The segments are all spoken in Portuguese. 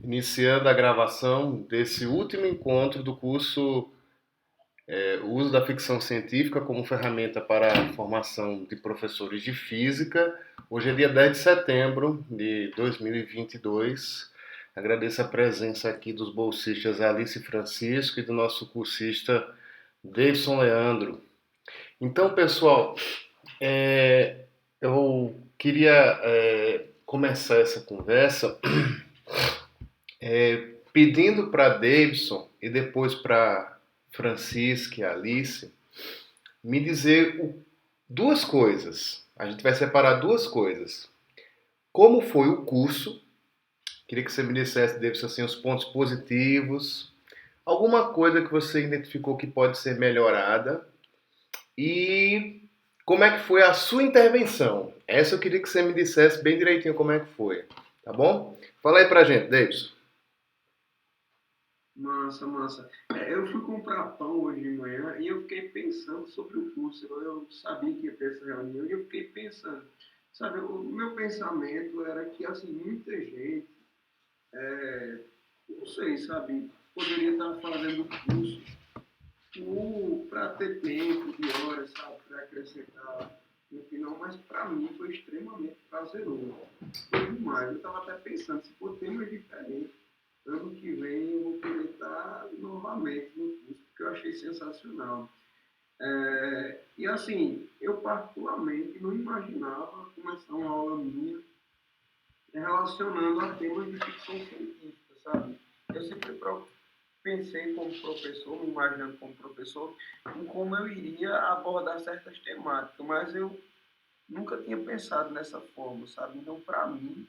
Iniciando a gravação desse último encontro do curso o uso da ficção científica como ferramenta para a formação de professores de física. Hoje é dia 10 de setembro de 2022. Agradeço a presença aqui dos bolsistas Alice Francisco e do nosso cursista Davidson Leandro. Então, pessoal, eu queria começar essa conversa pedindo para Davidson e depois para Francisca e Alice me dizer duas coisas. A gente vai separar duas coisas. Como foi o curso? Queria que você me dissesse, Davidson, assim, os pontos positivos, alguma coisa que você identificou que pode ser melhorada e como é que foi a sua intervenção. Essa eu queria que você me dissesse bem direitinho como é que foi, tá bom? Fala aí pra gente, Davidson. Massa, massa. Eu fui comprar pão hoje de manhã e eu fiquei pensando sobre o curso. Eu sabia que ia ter essa reunião e eu fiquei pensando. Sabe, o meu pensamento era que, assim, muita gente, não sei, sabe, poderia estar fazendo o curso para ter tempo de horas, sabe, para acrescentar no final, mas para mim foi extremamente prazeroso. Foi demais. Eu estava até pensando, se for temas diferentes, ano que vem eu vou querer estar novamente no curso, porque eu achei sensacional. E assim, eu particularmente não imaginava começar uma aula minha relacionando a temas de ficção científica, sabe? Eu sempre pensei como professor, me imaginando como professor, em como eu iria abordar certas temáticas, mas eu nunca tinha pensado nessa forma, sabe? Então, para mim,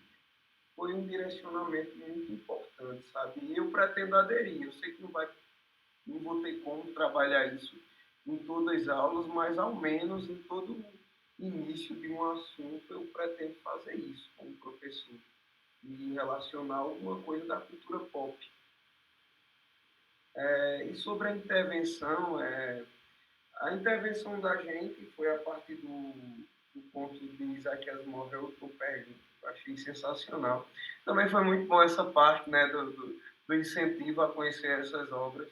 foi um direcionamento muito importante, sabe? E eu pretendo aderir. Eu sei que não vou ter como trabalhar isso em todas as aulas, mas ao menos em todo início de um assunto eu pretendo fazer isso como professor e relacionar alguma coisa da cultura pop. E sobre a intervenção da gente foi a partir do ponto de Isaac Asimov, eu pergunto. Eu achei sensacional. Também foi muito bom essa parte, né, do incentivo a conhecer essas obras.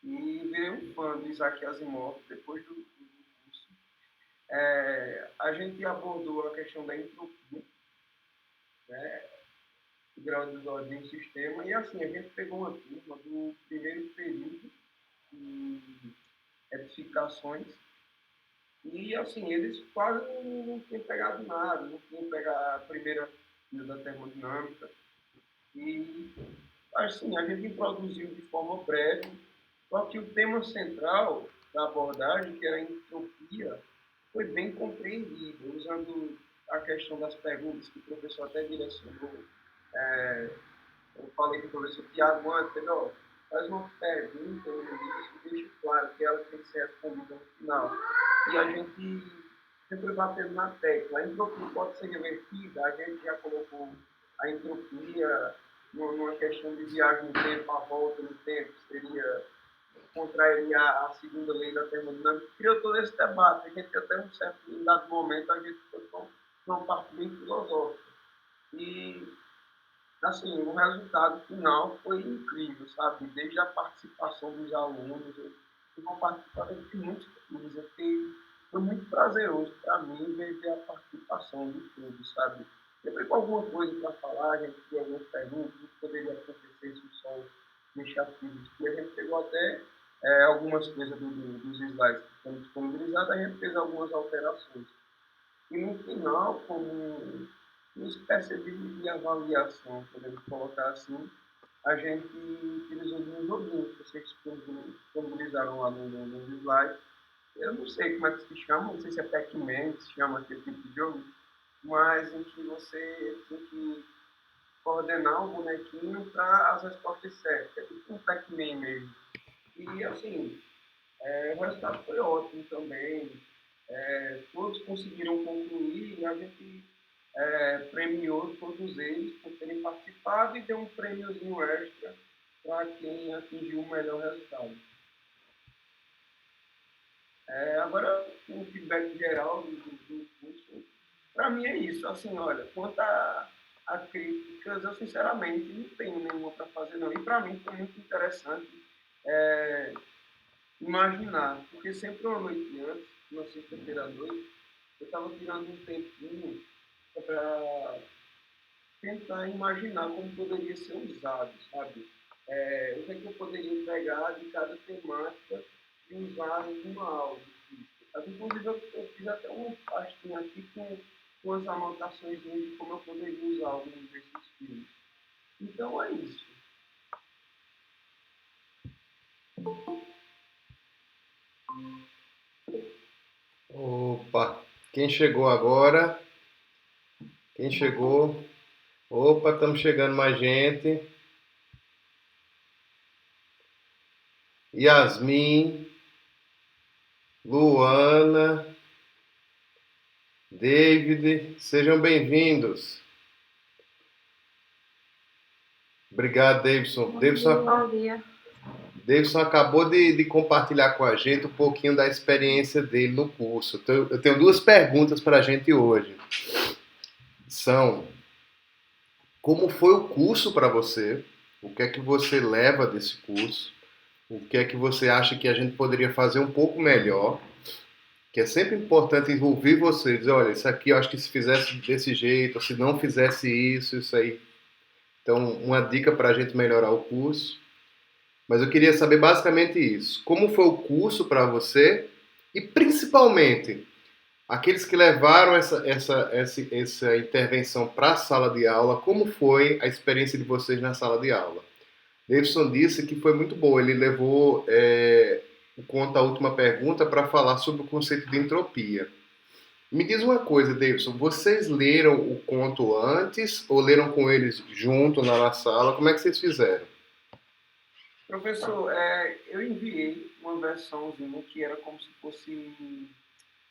E virei um fã de Isaac Asimov depois do curso. A gente abordou a questão da entropia, né, o grau de desordem do sistema, e assim, a gente pegou uma turma do primeiro período de edificações. E assim, eles quase não tinham pegado nada, não tinham pegado a primeira da termodinâmica. E assim, a gente introduziu de forma breve, só que o tema central da abordagem, que era a entropia, foi bem compreendido, usando a questão das perguntas que o professor até direcionou. Eu falei com o professor Tiago antes, ó, faz uma pergunta no início e deixa claro que ela tem que ser respondida no final. E a gente sempre batendo na tecla. A entropia pode ser revertida, a gente já colocou a entropia numa questão de viagem no tempo, a volta no tempo, seria contraria a segunda lei da termodinâmica, criou todo esse debate. A gente até um certo em dado momento a gente foi para uma parte bem filosófica. E assim, o resultado final foi incrível, sabe? Desde a participação dos alunos, eu fui uma participação de muitos alunos, foi muito prazeroso para mim ver a participação de todos, sabe? Sempre com alguma coisa para falar, a gente tinha algumas perguntas, o que poderia acontecer se o sol deixar tudo. E a gente pegou até algumas coisas dos slides que foram disponibilizados, a gente fez algumas alterações. E no final, como uma espécie de avaliação, podemos colocar assim, a gente utilizou de um joguinho que vocês disponibilizaram lá no slide. Eu não sei como é que se chama, não sei se é Pac-Man, se chama aquele tipo de jogo, mas em que você tem que coordenar um bonequinho para as respostas certas. É tipo um Pac-Man mesmo. E assim, o resultado foi ótimo também. Todos conseguiram concluir e a gente premiou todos eles por terem participado e deu um prêmiozinho extra para quem atingiu o melhor resultado. Agora, um feedback geral do curso, para mim é isso. Assim, olha, quanto a críticas, eu sinceramente não tenho nenhuma para fazer, não. E para mim foi muito interessante é, imaginar, porque sempre uma noite antes, uma sexta-feira à noite, eu estava tirando um tempinho para tentar imaginar como poderia ser usado, sabe? O que é que eu poderia pegar de cada temática e usar em uma aula. Inclusive, eu fiz até uma pastinha aqui com as anotações de como eu poderia usar alguns desses filmes. Então, é isso. Opa, quem chegou agora? Quem chegou? Opa, estamos chegando mais gente. Yasmin, Luana, David, sejam bem-vindos. Obrigado, Davidson. Bom dia. Davidson acabou de compartilhar com a gente um pouquinho da experiência dele no curso. Então, eu tenho duas perguntas para a gente hoje. São: como foi o curso para você? O que é que você leva desse curso? O que é que você acha que a gente poderia fazer um pouco melhor? Que é sempre importante envolver você, dizer, olha, isso aqui eu acho que se fizesse desse jeito, ou se não fizesse isso, isso aí. Então, uma dica para a gente melhorar o curso. Mas eu queria saber basicamente isso. Como foi o curso para você? E principalmente, aqueles que levaram essa intervenção para a sala de aula, como foi a experiência de vocês na sala de aula? Davidson disse que foi muito boa. Ele levou o conto a última pergunta para falar sobre o conceito de entropia. Me diz uma coisa, Davidson, vocês leram o conto antes ou leram com eles junto na sala? Como é que vocês fizeram? Professor, eu enviei uma versãozinha que era como se fosse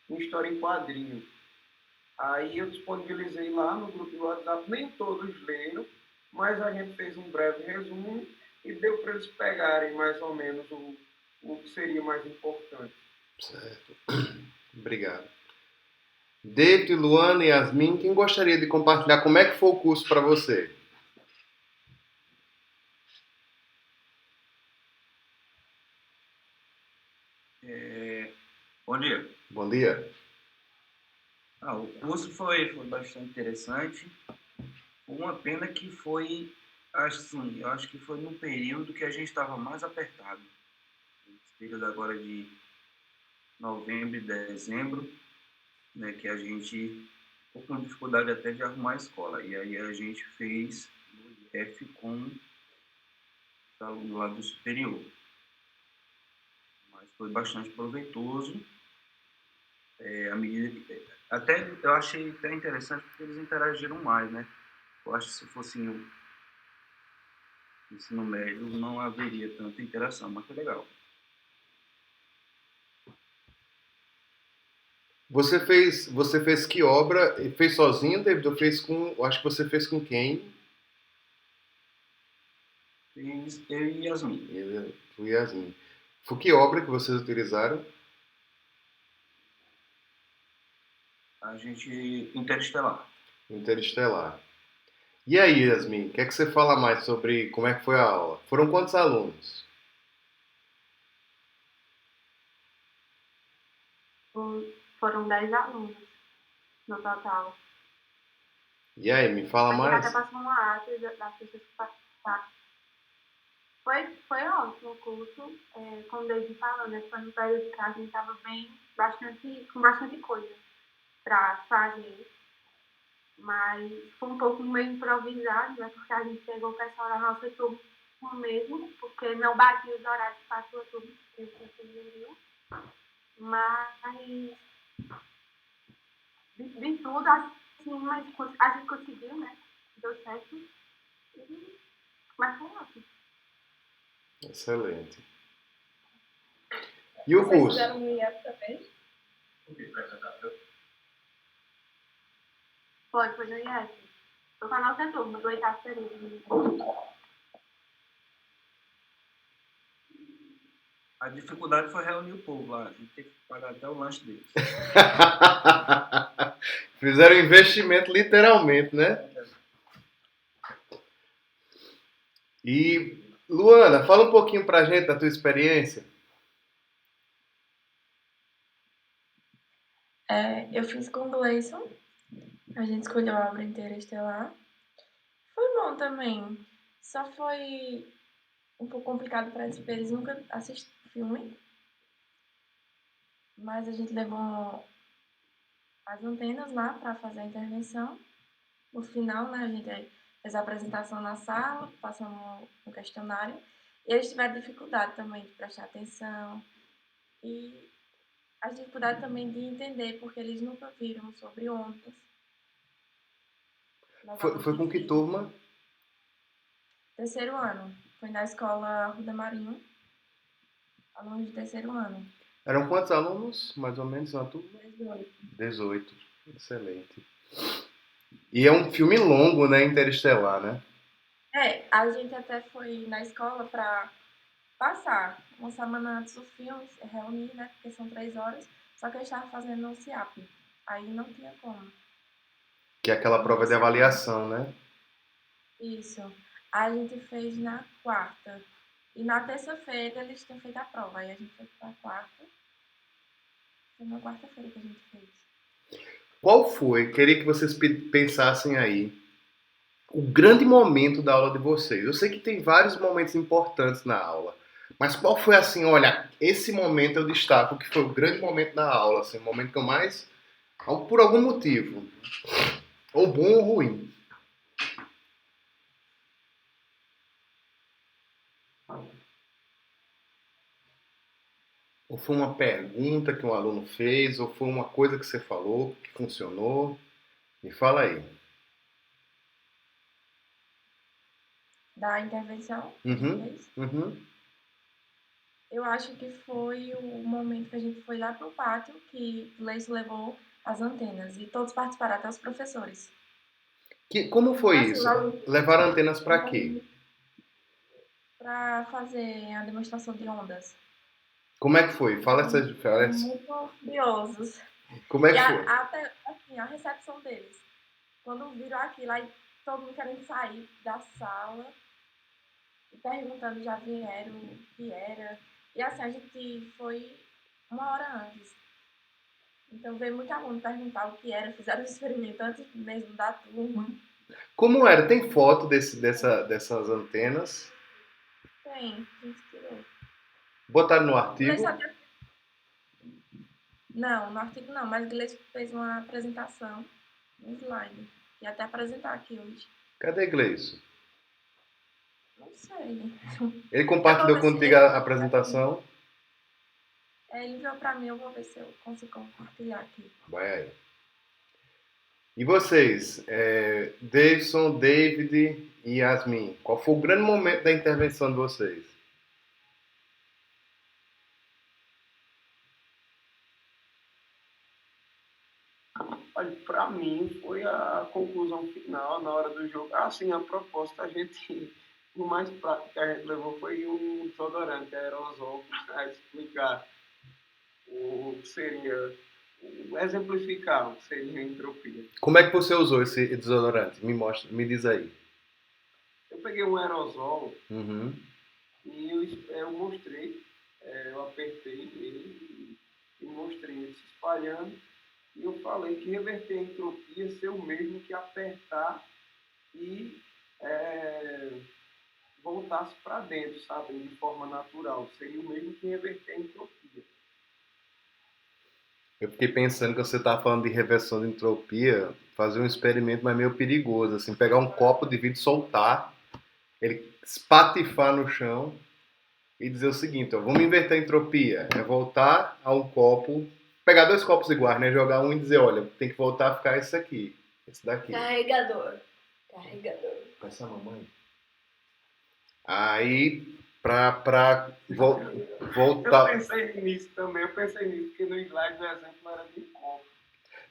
uma história em quadrinho. Aí eu disponibilizei lá no grupo do WhatsApp, nem todos leram, mas a gente fez um breve resumo e deu para eles pegarem mais ou menos o que seria mais importante. Certo. Obrigado. David, Luana e Yasmin, quem gostaria de compartilhar como é que foi o curso para você? Bom dia. Bom dia. O curso foi bastante interessante. Uma pena que foi, assim, eu acho que foi num período que a gente estava mais apertado. Esse período agora de novembro e dezembro, né, que a gente ficou com dificuldade até de arrumar a escola. E aí a gente fez o IF com o aluno lá do superior. Mas foi bastante proveitoso. À medida que, até eu achei até interessante porque eles interagiram mais, né? Eu acho que se fosse no ensino médio não haveria tanta interação, mas foi legal. Você fez que obra? Fez sozinho, David? Ou fez com? Eu acho que você fez com quem? Fiz eu e Yasmin. Tu e Yasmin. Foi que obra que vocês utilizaram? A gente Interestelar. Interestelar. E aí, Yasmin, o que é que você fala mais sobre como é que foi a aula? Foram quantos alunos? Foram 10 alunos no total. E aí, me fala A gente mais. até passou uma arte das pessoas que participaram. Foi ótimo o curso, como o David falou, né? Foi no período que a gente estava com bastante coisa para fazer. Mas foi um pouco meio improvisado, né? Porque a gente pegou o pessoal da nossa turma mesmo, porque não batia os horários para a sua turma, que vocês viram. Mas de tudo, assim, mas a gente conseguiu, né? Deu certo. Mas foi ótimo. Excelente. E o Vocês curso? fizeram um IEP também? Foi no IES. Foi com a nossa turma, do oitavo período. A dificuldade foi reunir o povo lá. A gente teve que pagar até o lanche deles. Fizeram investimento literalmente, né? E, Luana, fala um pouquinho pra gente da tua experiência. Eu fiz com o Gleison, a gente escolheu a obra inteira estelar. Foi bom também, só foi um pouco complicado para eles, porque eles nunca assistiram filme, mas a gente levou as antenas lá para fazer a intervenção. No final, né, a gente fez a apresentação na sala, passamos um questionário, e eles tiveram dificuldade também de prestar atenção, e a dificuldade também de entender, porque eles nunca viram sobre ondas nas aulas Foi de com que física. turma? Terceiro ano, foi na escola Ruda Marinho, alunos de terceiro ano. Eram quantos alunos, mais ou menos, na turma? 18. 18. Excelente. E é um filme longo, né? Interestelar, né? A gente até foi na escola para passar uma semana antes do filme, se reunir, né? Porque são 3 horas. Só que eu estava fazendo no CIAP. Aí não tinha como. Que é aquela prova de avaliação, né? Isso. Aí a gente fez na quarta. E na terça-feira eles tinham feito a prova. Aí a gente foi para a quarta. Foi na quarta-feira que a gente fez. Qual foi? Queria que vocês pensassem aí. O grande momento da aula de vocês. Eu sei que tem vários momentos importantes na aula. Mas qual foi assim, olha, esse momento eu destaco que foi o grande momento da aula, assim, o momento que eu mais, por algum motivo, ou bom ou ruim. Ou foi uma pergunta que um aluno fez, ou foi uma coisa que você falou que funcionou. Me fala aí. Da intervenção que a gente Uhum, fez. uhum. Eu acho que foi o momento que a gente foi lá pro pátio, que o Leis levou as antenas. E todos participaram, até os professores. Como foi Assim, os isso? alunos Levaram antenas para quê? para fazer a demonstração de ondas. Como é que foi? Fala essas Ficaram diferenças. muito curiosos. Como é E que foi? até assim, a recepção deles. Quando viram aquilo, aí todo mundo querendo sair da sala e perguntando já vieram o que era. E assim, a gente foi 1 hora antes. Então veio muito aluno perguntar o que era, fizeram o experimento antes mesmo da turma. Como era? Tem foto dessas antenas? Tem, a gente tirou. Botaram no O Gleice artigo? até... Não, no artigo não, mas o Gleice fez uma apresentação, um slide. E até apresentar aqui hoje. Cadê Gleison? Não sei. Ele Eu vou compartilhou ver se contigo ele, a apresentação? ele enviou pra mim, eu vou ver se eu consigo compartilhar aqui. Vai aí. E vocês, Davidson, David e Yasmin, qual foi o grande momento da intervenção de vocês? Olha, para mim foi a conclusão final na hora do jogo. Assim, a proposta a gente, o mais prático que a gente levou foi um desodorante aerosol para explicar o que seria, exemplificar o que seria a entropia. Como é que você usou esse desodorante? Me mostra, me diz aí. Eu peguei um aerosol Uhum. e eu mostrei, eu apertei ele e mostrei ele se espalhando. E eu falei que reverter a entropia ser o mesmo que apertar e voltasse para dentro, sabe? De forma natural. Seria o mesmo que reverter a entropia. Eu fiquei pensando que você estava falando de reversão de entropia, fazer um experimento, mas meio perigoso, assim, pegar um copo de vidro, soltar, ele espatifar no chão e dizer o seguinte, ó, vamos inverter a entropia, é voltar a um copo, pegar dois copos iguais, né, jogar um e dizer, olha, tem que voltar a ficar esse aqui, esse daqui. Carregador. Carregador. Com essa mamãe. Aí, pra voltar... Eu pensei nisso também, porque no slide o exemplo era de copo.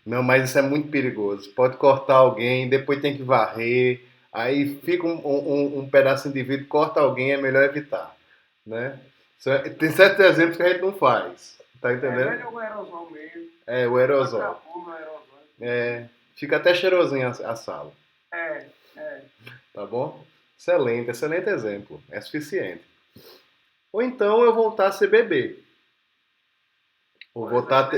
Não, mas isso é muito perigoso. Pode cortar alguém, depois tem que varrer, aí fica um pedacinho de vidro, corta alguém, é melhor evitar, né? Tem certos exemplos que a gente não faz, tá entendendo? Melhor o aerosol mesmo. O aerosol. Acabou no aerosol. Fica até cheirosinho a sala, É. tá bom? Excelente, excelente exemplo. É suficiente. Ou então eu voltar a ser bebê. Ou voltar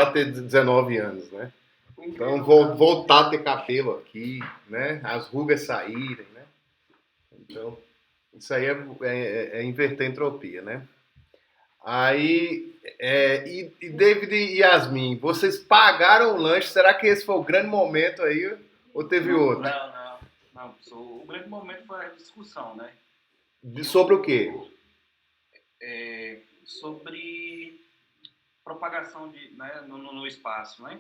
a ter 19 anos, né? Então, voltar a ter cabelo aqui, né? As rugas saírem, né? Então, isso aí é inverter a entropia, né? Aí, e David e Yasmin, vocês pagaram o lanche? Será que esse foi o grande momento aí? Ou teve outro? Não. O grande momento foi a discussão, né? Sobre o quê? Sobre propagação né, no espaço, né?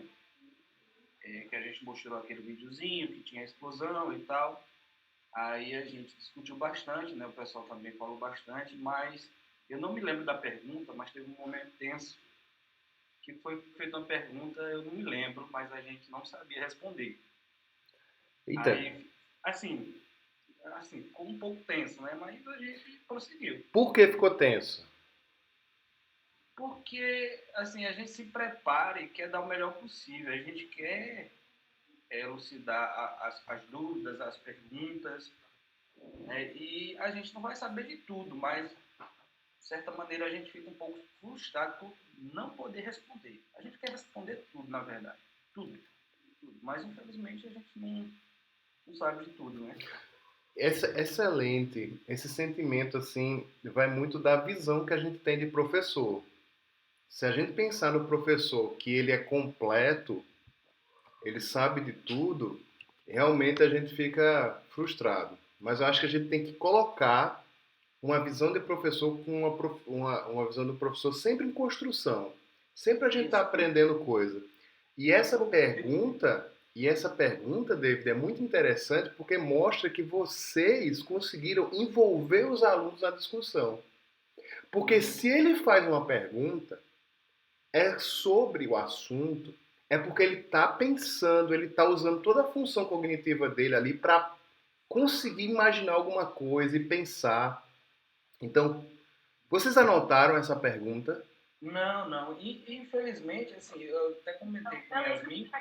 Que a gente mostrou aquele videozinho que tinha explosão e tal. Aí a gente discutiu bastante, né? O pessoal também falou bastante, mas eu não me lembro da pergunta, mas teve um momento tenso que foi feita uma pergunta, eu não me lembro, mas a gente não sabia responder. Eita. Aí, assim, ficou um pouco tenso, né? Mas a gente prosseguiu. Por que ficou tenso? Porque, assim, a gente se prepara e quer dar o melhor possível. A gente quer elucidar as dúvidas, as perguntas, né? E a gente não vai saber de tudo, mas, de certa maneira, a gente fica um pouco frustrado por não poder responder. A gente quer responder tudo, na verdade. Tudo. Mas, infelizmente, a gente não sabe de tudo, né? Excelente. Esse sentimento, assim, vai muito da visão que a gente tem de professor. Se a gente pensar no professor que ele é completo, ele sabe de tudo, realmente a gente fica frustrado. Mas eu acho que a gente tem que colocar uma visão de professor com uma visão do professor sempre em construção. Sempre a gente está aprendendo coisa. E essa pergunta, David, é muito interessante porque mostra que vocês conseguiram envolver os alunos na discussão. Porque se ele faz uma pergunta, é sobre o assunto, é porque ele está pensando, ele está usando toda a função cognitiva dele ali para conseguir imaginar alguma coisa e pensar. Então, vocês anotaram essa pergunta? Não. Infelizmente, assim, eu até comentei com a Yasmin.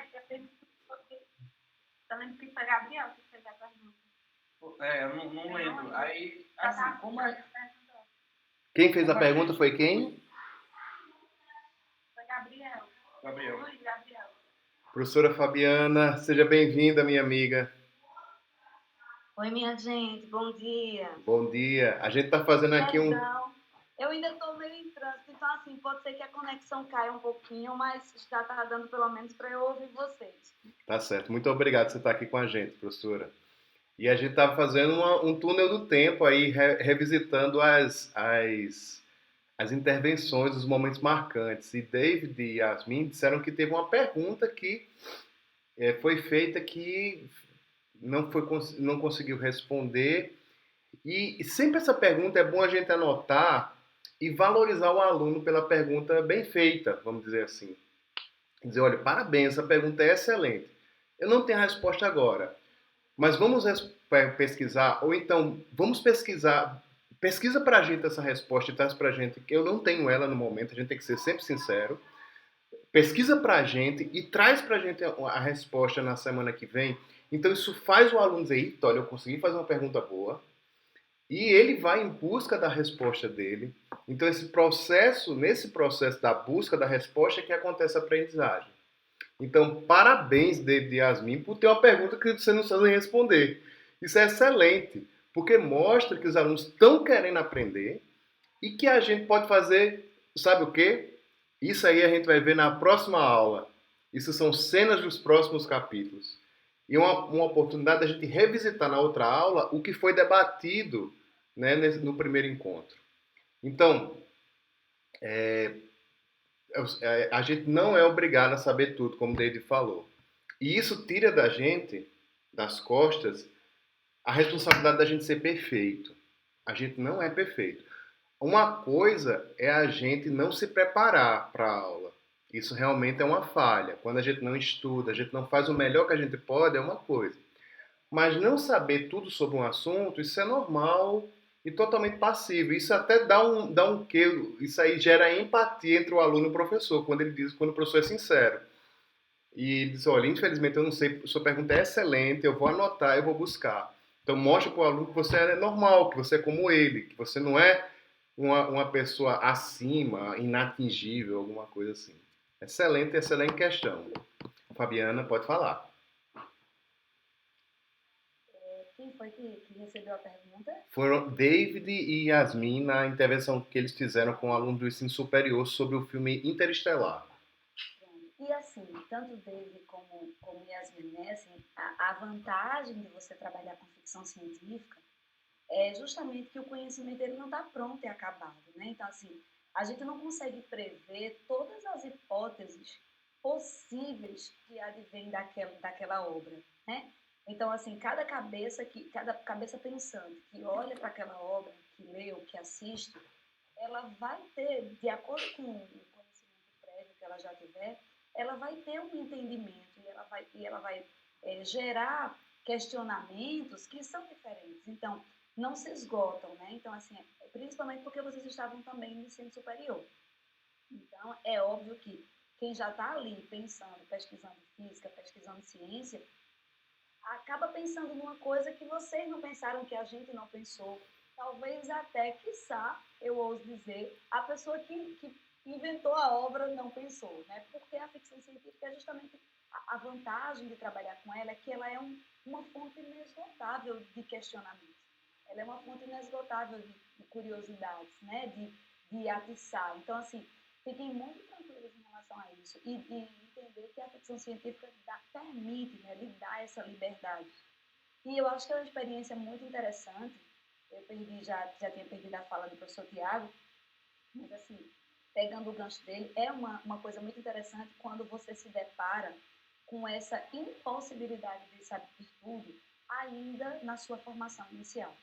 Também que foi Gabriel que fez a pergunta. Eu não lembro. Aí, assim, como é... Quem fez a pergunta foi quem? Foi Gabriel. Luiz Gabriel. Professora Fabiana, seja bem-vinda, minha amiga. Oi, minha gente, bom dia. Bom dia. A gente está fazendo aqui Eu ainda estou meio em trânsito, então assim, pode ser que a conexão caia um pouquinho, mas já está dando pelo menos para eu ouvir vocês. Tá certo. Muito obrigado por você estar aqui com a gente, professora. E a gente está fazendo um túnel do tempo aí, revisitando as intervenções, os momentos marcantes. E David e Yasmin disseram que teve uma pergunta que foi feita que não conseguiu responder. E sempre essa pergunta é bom a gente anotar e valorizar o aluno pela pergunta bem feita, vamos dizer assim. Dizer, olha, parabéns, essa pergunta é excelente. Eu não tenho a resposta agora, mas vamos pesquisar, ou então vamos pesquisar. Pesquisa pra gente essa resposta e traz pra gente, que eu não tenho ela no momento, a gente tem que ser sempre sincero. Pesquisa pra gente e traz pra gente a resposta na semana que vem. Então isso faz o aluno dizer, olha, eu consegui fazer uma pergunta boa. E ele vai em busca da resposta dele. Então nesse processo da busca da resposta é que acontece a aprendizagem. Então parabéns, David e Yasmin, por ter uma pergunta que você não sabe responder. Isso é excelente, porque mostra que os alunos estão querendo aprender e que a gente pode fazer, sabe o quê? Isso aí a gente vai ver na próxima aula. Isso são cenas dos próximos capítulos. E uma oportunidade da gente revisitar na outra aula o que foi debatido, né, no primeiro encontro. Então, a gente não é obrigado a saber tudo, como o David falou. E isso tira da gente, das costas, a responsabilidade da gente ser perfeito. A gente não é perfeito. Uma coisa é a gente não se preparar para a aula. Isso realmente é uma falha. Quando a gente não estuda, a gente não faz o melhor que a gente pode, é uma coisa. Mas não saber tudo sobre um assunto, isso é normal e totalmente passível. Isso até dá um quê? Isso aí gera empatia entre o aluno e o professor, quando o professor é sincero. E diz, olha, infelizmente eu não sei, sua pergunta é excelente, eu vou anotar, eu vou buscar. Então mostra para o aluno que você é normal, que você é como ele, que você não é uma pessoa acima, inatingível, alguma coisa assim. Excelente, excelente questão. Fabiana, pode falar. Quem foi que recebeu a pergunta? Foram David e Yasmin na intervenção que eles fizeram com alunos do ensino superior sobre o filme Interestelar. E assim, tanto David como Yasmin, né? Assim, a vantagem de você trabalhar com ficção científica é justamente que o conhecimento ele não está pronto e acabado, né? Então, assim, a gente não consegue prever todas as hipóteses possíveis que advêm daquela obra, né? Então, assim, cada cabeça pensante que olha para aquela obra, que lê ou que assiste, ela vai ter, de acordo com o conhecimento prévio que ela já tiver, ela vai ter um entendimento e ela vai gerar questionamentos que são diferentes. Então, não se esgotam, né? Então, assim, principalmente porque vocês estavam também no ensino superior. Então, é óbvio que quem já está ali pensando, pesquisando física, pesquisando ciência, acaba pensando numa coisa que vocês não pensaram, que a gente não pensou. Talvez até, quiçá, eu ouso dizer, a pessoa que inventou a obra não pensou, né? Porque a ficção científica é justamente a vantagem de trabalhar com ela é que ela é uma fonte inesgotável de questionamentos. Ela é uma fonte inesgotável de curiosidades, né? De atiçar. Então, assim, fiquem muito tranquilos em relação a isso e entender que a ficção científica permite, né, lhe dar essa liberdade. E eu acho que é uma experiência muito interessante. Eu já tinha perdido a fala do professor Tiago, mas assim, pegando o gancho dele, é uma coisa muito interessante quando você se depara com essa impossibilidade de saber tudo ainda na sua formação inicial.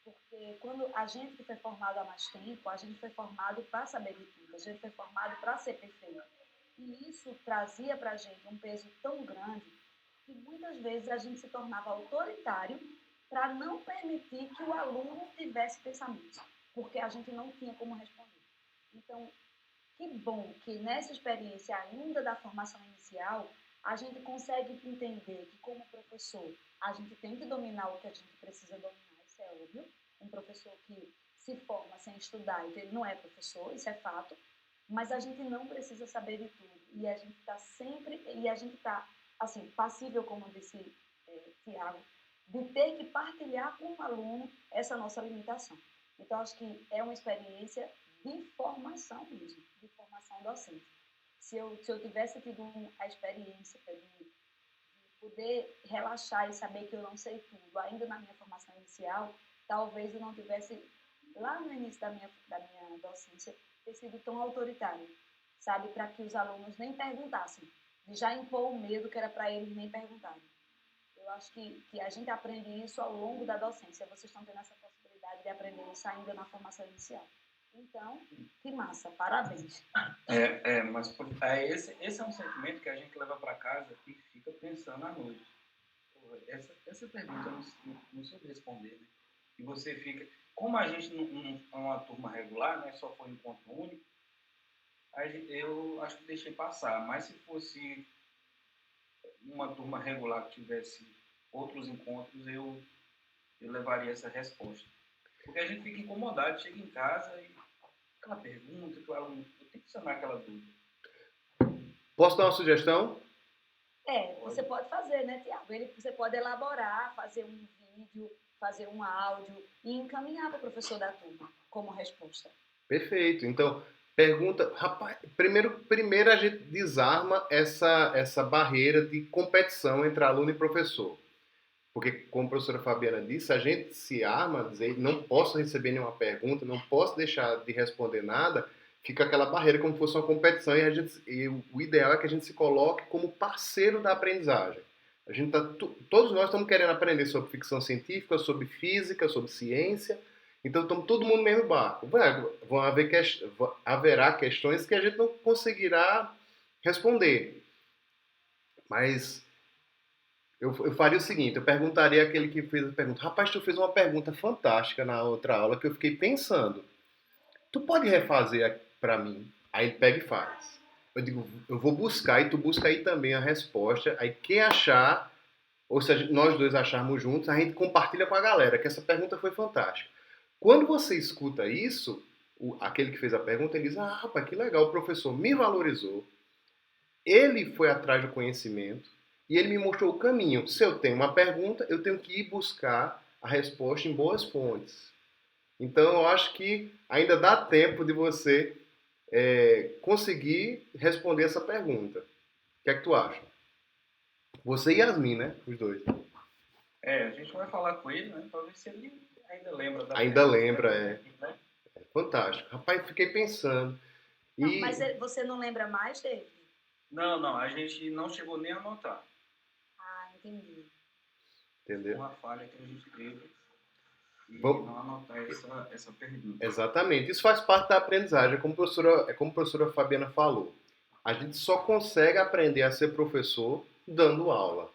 Porque quando a gente que foi formado há mais tempo, a gente foi formado para saber de tudo, a gente foi formado para ser perfeito. E isso trazia para a gente um peso tão grande que muitas vezes a gente se tornava autoritário para não permitir que o aluno tivesse pensamentos, porque a gente não tinha como responder. Então, que bom que nessa experiência ainda da formação inicial, a gente consegue entender que, como professor, a gente tem que dominar o que a gente precisa dominar, isso é óbvio. Um professor que se forma sem estudar, então ele não é professor, isso é fato, mas a gente não precisa saber de tudo. E a gente está sempre, e a gente está, assim, passível, como disse Tiago, de ter que partilhar com o aluno essa nossa limitação. Então, acho que é uma experiência de formação mesmo, de formação docente. Se eu tivesse tido a experiência de poder relaxar e saber que eu não sei tudo, ainda na minha formação inicial, talvez eu não tivesse, lá no início da minha docência, ter sido tão autoritário, sabe? Para que os alunos nem perguntassem, de já impor o medo que era para eles nem perguntarem. Eu acho que a gente aprende isso ao longo da docência. Vocês estão tendo essa possibilidade de aprender isso ainda na formação inicial. Então, que massa, parabéns. Mas esse é um sentimento que a gente leva para casa e fica pensando à noite. Porra, essa pergunta eu não soube responder, né? E você fica... Como a gente não é uma turma regular, né, só foi um encontro único, eu acho que deixei passar. Mas se fosse uma turma regular que tivesse outros encontros, eu levaria essa resposta. Porque a gente fica incomodado, chega em casa e aquela pergunta que o aluno tem que sanar aquela dúvida. Posso dar uma sugestão? Você pode fazer, né, Tiago? Você pode elaborar, fazer um vídeo, fazer um áudio e encaminhar para o professor da turma como resposta. Perfeito. Então, pergunta... Rapaz, primeiro a gente desarma essa barreira de competição entre aluno e professor. Porque, como a professora Fabiana disse, a gente se arma, dizer, não posso receber nenhuma pergunta, não posso deixar de responder nada, fica aquela barreira como se fosse uma competição e o ideal é que a gente se coloque como parceiro da aprendizagem. A gente todos nós estamos querendo aprender sobre ficção científica, sobre física, sobre ciência, então estamos todo mundo no mesmo barco. Haverá questões que a gente não conseguirá responder, mas eu faria o seguinte, eu perguntaria àquele que fez a pergunta, rapaz, tu fez uma pergunta fantástica na outra aula que eu fiquei pensando. Tu pode refazer para mim? Aí ele pega e faz. Eu digo, eu vou buscar e tu busca aí também a resposta. Aí quem achar, ou se nós dois acharmos juntos, a gente compartilha com a galera, que essa pergunta foi fantástica. Quando você escuta isso, aquele que fez a pergunta, ele diz, ah, rapaz, que legal, o professor me valorizou, ele foi atrás do conhecimento e ele me mostrou o caminho. Se eu tenho uma pergunta, eu tenho que ir buscar a resposta em boas fontes. Então, eu acho que ainda dá tempo de você conseguir responder essa pergunta. O que é que tu acha? Você e Yasmin, né? Os dois. A gente vai falar com ele, né? Pra ver se ele ainda lembra da Ainda pergunta, lembra, né? Fantástico. Rapaz, fiquei pensando. Não, mas você não lembra mais, David? Não, a gente não chegou nem a anotar. Ah, entendi. Entendeu? Uma falha que a gente teve e Vamos- não anotar essa pergunta. Exatamente. Isso faz parte da aprendizagem, como a professora Fabiana falou. A gente só consegue aprender a ser professor dando aula.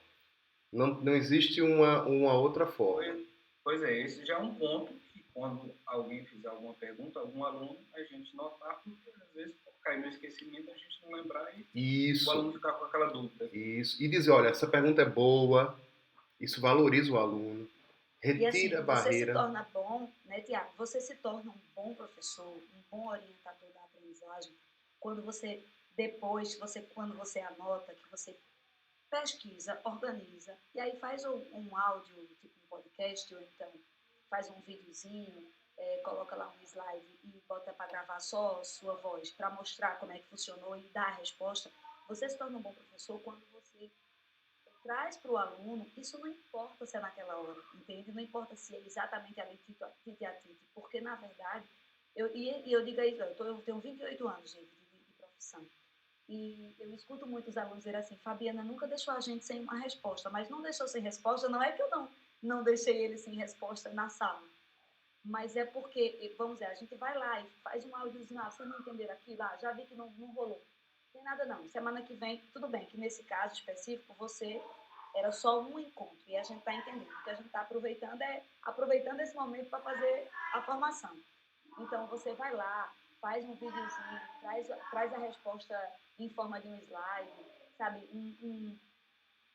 Não existe uma outra forma. Pois é, esse já é um ponto que quando alguém fizer alguma pergunta, algum aluno, a gente notar, porque às vezes por cair no esquecimento a gente não lembrar e o aluno Isso, ficar com aquela dúvida. isso. E dizer, olha, essa pergunta é boa, isso valoriza o aluno, E assim, retira a você se barreira. torna bom, né, Tiago? Você se torna um bom professor, um bom orientador da aprendizagem, quando você, quando você anota, que você pesquisa, organiza, e aí faz um áudio, tipo um podcast, ou então faz um videozinho, coloca lá um slide e bota para gravar só a sua voz, para mostrar como é que funcionou e dar a resposta. Você se torna um bom professor quando você traz para o aluno, isso não importa se é naquela hora, entende? Não importa se é exatamente ali tite a tite, porque na verdade, eu digo aí, eu tenho 28 anos de profissão, e eu escuto muitos alunos dizer assim, Fabiana nunca deixou a gente sem uma resposta, mas não deixou sem resposta, não é que eu não deixei ele sem resposta na sala, mas é porque, vamos dizer, a gente vai lá e faz um áudiozinho, você não entender aquilo, já vi que não rolou. Não tem nada não, semana que vem, tudo bem, que nesse caso específico, você era só um encontro, e a gente está entendendo, o que a gente está aproveitando esse momento para fazer a formação. Então, você vai lá, faz um videozinho, traz a resposta em forma de um slide, sabe,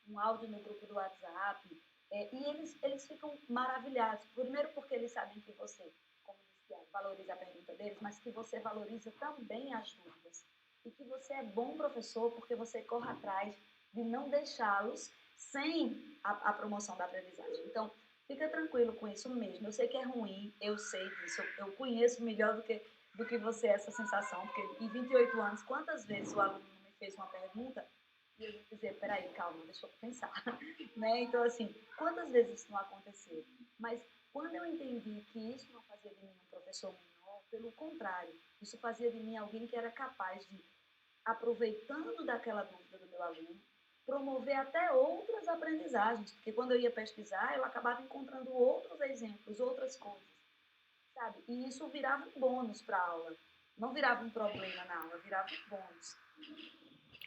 um áudio no grupo do WhatsApp, e eles ficam maravilhados. Primeiro porque eles sabem que você, como disse, valoriza a pergunta deles, mas que você valoriza também as dúvidas. E que você é bom professor porque você corre atrás de não deixá-los sem a promoção da aprendizagem. Então, fica tranquilo com isso mesmo. Eu sei que é ruim, eu sei disso, eu conheço melhor do que você essa sensação, porque em 28 anos, quantas vezes o aluno me fez uma pergunta e eu vou dizer, peraí, calma, deixa eu pensar. Né? Então, assim, quantas vezes isso não aconteceu? Mas quando eu entendi que isso não fazia de mim um professor menor, pelo contrário, isso fazia de mim alguém que era capaz de, aproveitando daquela dúvida do meu aluno, promover até outras aprendizagens, porque quando eu ia pesquisar, eu acabava encontrando outros exemplos, outras coisas, sabe? E isso virava um bônus para a aula. Não virava um problema na aula, virava um bônus.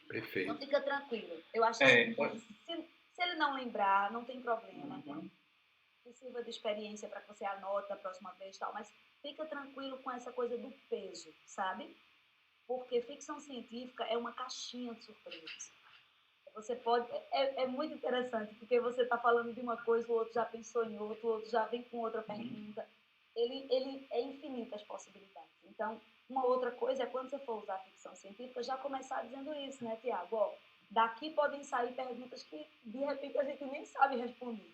Perfeito. Então fica tranquilo. Eu acho assim, se ele não lembrar, não tem problema. Que sirva de experiência para que você anote a próxima vez e tal, mas fica tranquilo com essa coisa do peso, sabe? Porque ficção científica é uma caixinha de surpresas. Você pode... É muito interessante, porque você está falando de uma coisa, o outro já pensou em outra, o outro já vem com outra pergunta. Ele é infinitas possibilidades. Então, uma outra coisa é quando você for usar a ficção científica, já começar dizendo isso, né, Tiago? Ó, daqui podem sair perguntas que, de repente, a gente nem sabe responder.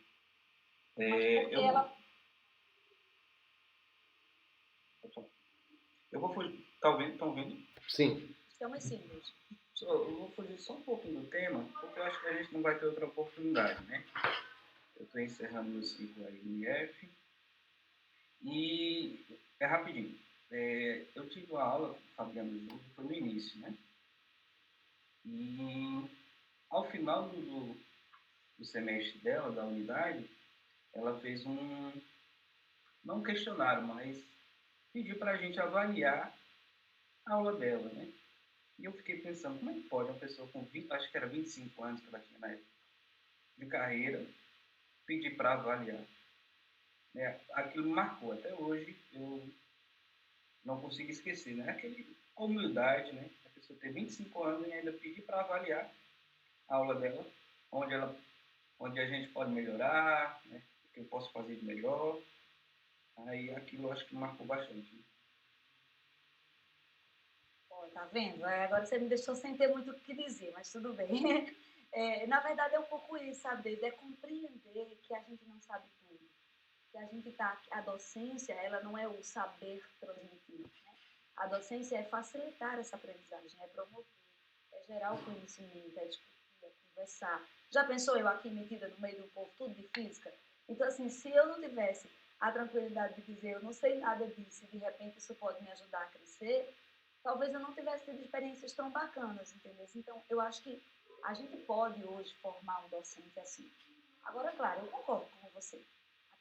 Mas porque ela... Eu vou fugir. Estão vendo? Sim. Estamos simples. Eu vou fugir só um pouquinho do tema, porque eu acho que a gente não vai ter outra oportunidade, né? Eu estou encerrando meu ciclo aí no IF. E é rapidinho. Eu tive uma aula com a Fabiana Júlio, foi no início, né? E ao final do semestre dela, da unidade, ela fez não um questionário, mas pediu para a gente avaliar a aula dela, né? E eu fiquei pensando, como é que pode uma pessoa com 20, acho que era 25 anos que ela tinha na época, de carreira, pedir para avaliar? Né? Aquilo me marcou. Até hoje eu não consigo esquecer, né? A humildade, né? A pessoa ter 25 anos e ainda pedir para avaliar a aula dela, onde ela onde a gente pode melhorar, né? O que eu posso fazer de melhor. Aí aquilo eu acho que marcou bastante. Ó, tá vendo? Agora você me deixou sem ter muito o que dizer, mas tudo bem. Na verdade é um pouco isso, sabe, David? É compreender que a gente não sabe tudo. Que a gente tá, a docência, ela não é o saber transmitido, né? A docência é facilitar essa aprendizagem, é promover, é gerar o conhecimento, é discutir, é conversar. Já pensou eu aqui metida no meio do povo, tudo de física? Então, assim, se eu não tivesse a tranquilidade de dizer eu não sei nada disso e de repente isso pode me ajudar a crescer, talvez eu não tivesse tido experiências tão bacanas, entendeu? Então, eu acho que a gente pode hoje formar um docente assim. Agora, claro, eu concordo com você.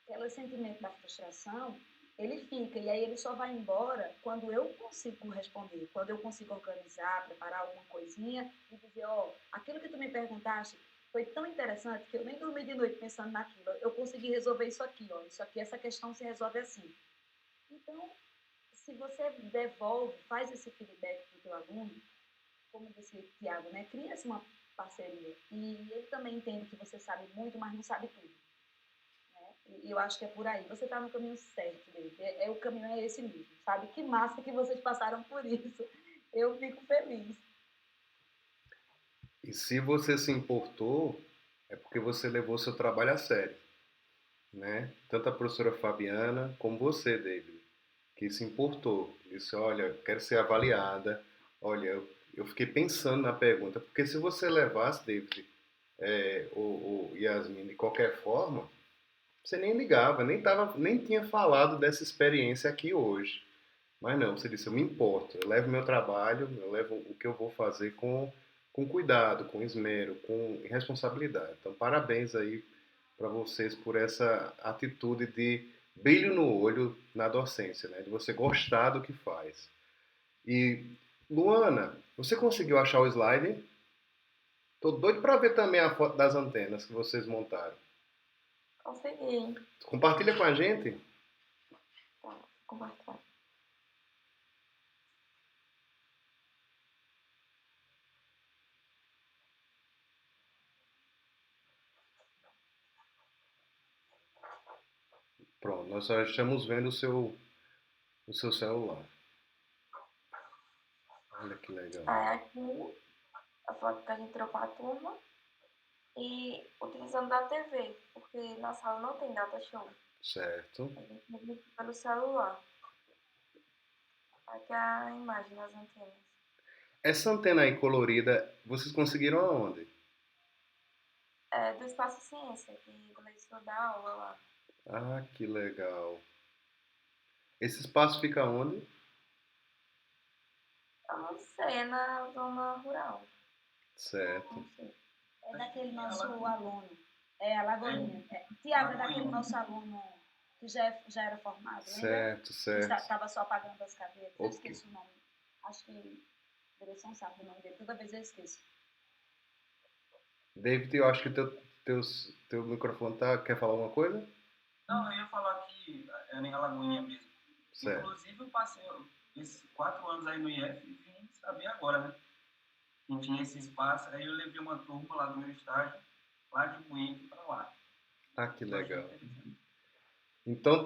Aquele sentimento da frustração, ele fica, e aí ele só vai embora quando eu consigo responder, quando eu consigo organizar, preparar alguma coisinha e dizer, ó, aquilo que tu me perguntaste foi tão interessante que eu nem dormi de noite pensando naquilo. Eu consegui resolver isso aqui, ó, isso aqui, essa questão se resolve assim. Então, se você devolve, faz esse feedback para o teu aluno, como disse o Tiago, né, cria-se uma parceria. E ele também entende que você sabe muito, mas não sabe tudo. E eu acho que é por aí. Você está no caminho certo, David. O caminho é esse mesmo, sabe? Que massa que vocês passaram por isso. Eu fico feliz. E se você se importou, é porque você levou seu trabalho a sério, né? Tanto a professora Fabiana como você, David, que se importou. Disse, olha, eu quero ser avaliada. Olha, eu fiquei pensando na pergunta, porque se você levasse, David, ou Yasmin, de qualquer forma, você nem ligava, nem tinha falado dessa experiência aqui hoje. Mas não, você disse, eu me importo, eu levo meu trabalho, eu levo o que eu vou fazer com cuidado, com esmero, com responsabilidade. Então, parabéns aí para vocês por essa atitude de brilho no olho na docência, né? De você gostar do que faz. E, Luana, você conseguiu achar o slide? Tô doido para ver também a foto das antenas que vocês montaram. Consegui. Compartilha com a gente. Tá, compartilhar. Pronto, nós só estamos vendo o seu celular. Olha que legal. Aí aqui, a foto que a gente tirou com a turma. E utilizando da TV, porque na sala não tem data show. Certo. A gente transmite pelo celular. Aqui é a imagem das antenas. Essa antena aí colorida, vocês conseguiram aonde? É do Espaço Ciência, que o Gleison dá aula lá. Ah, que legal. Esse espaço fica onde? Eu não sei, é na zona rural. Certo. Não sei. É daquele nosso aluno. É a Lagoinha. Tiago, é daquele nosso aluno que já era formado, lembra? Certo, Que certo. estava só pagando as cadeiras. Eu Ok. esqueço o nome. Acho que a direção sabe o nome dele. Toda vez eu esqueço. David, eu acho que teu microfone tá. Quer falar alguma coisa? Não, eu ia falar que era em Alagoinha mesmo. Certo. Inclusive, eu passei esses 4 anos aí no IF e vim saber agora, né? Que tinha esse espaço. Aí eu levei uma turma lá do meu estágio, lá de Moinho para lá. Ah, que Eu achei legal. interessante. Então,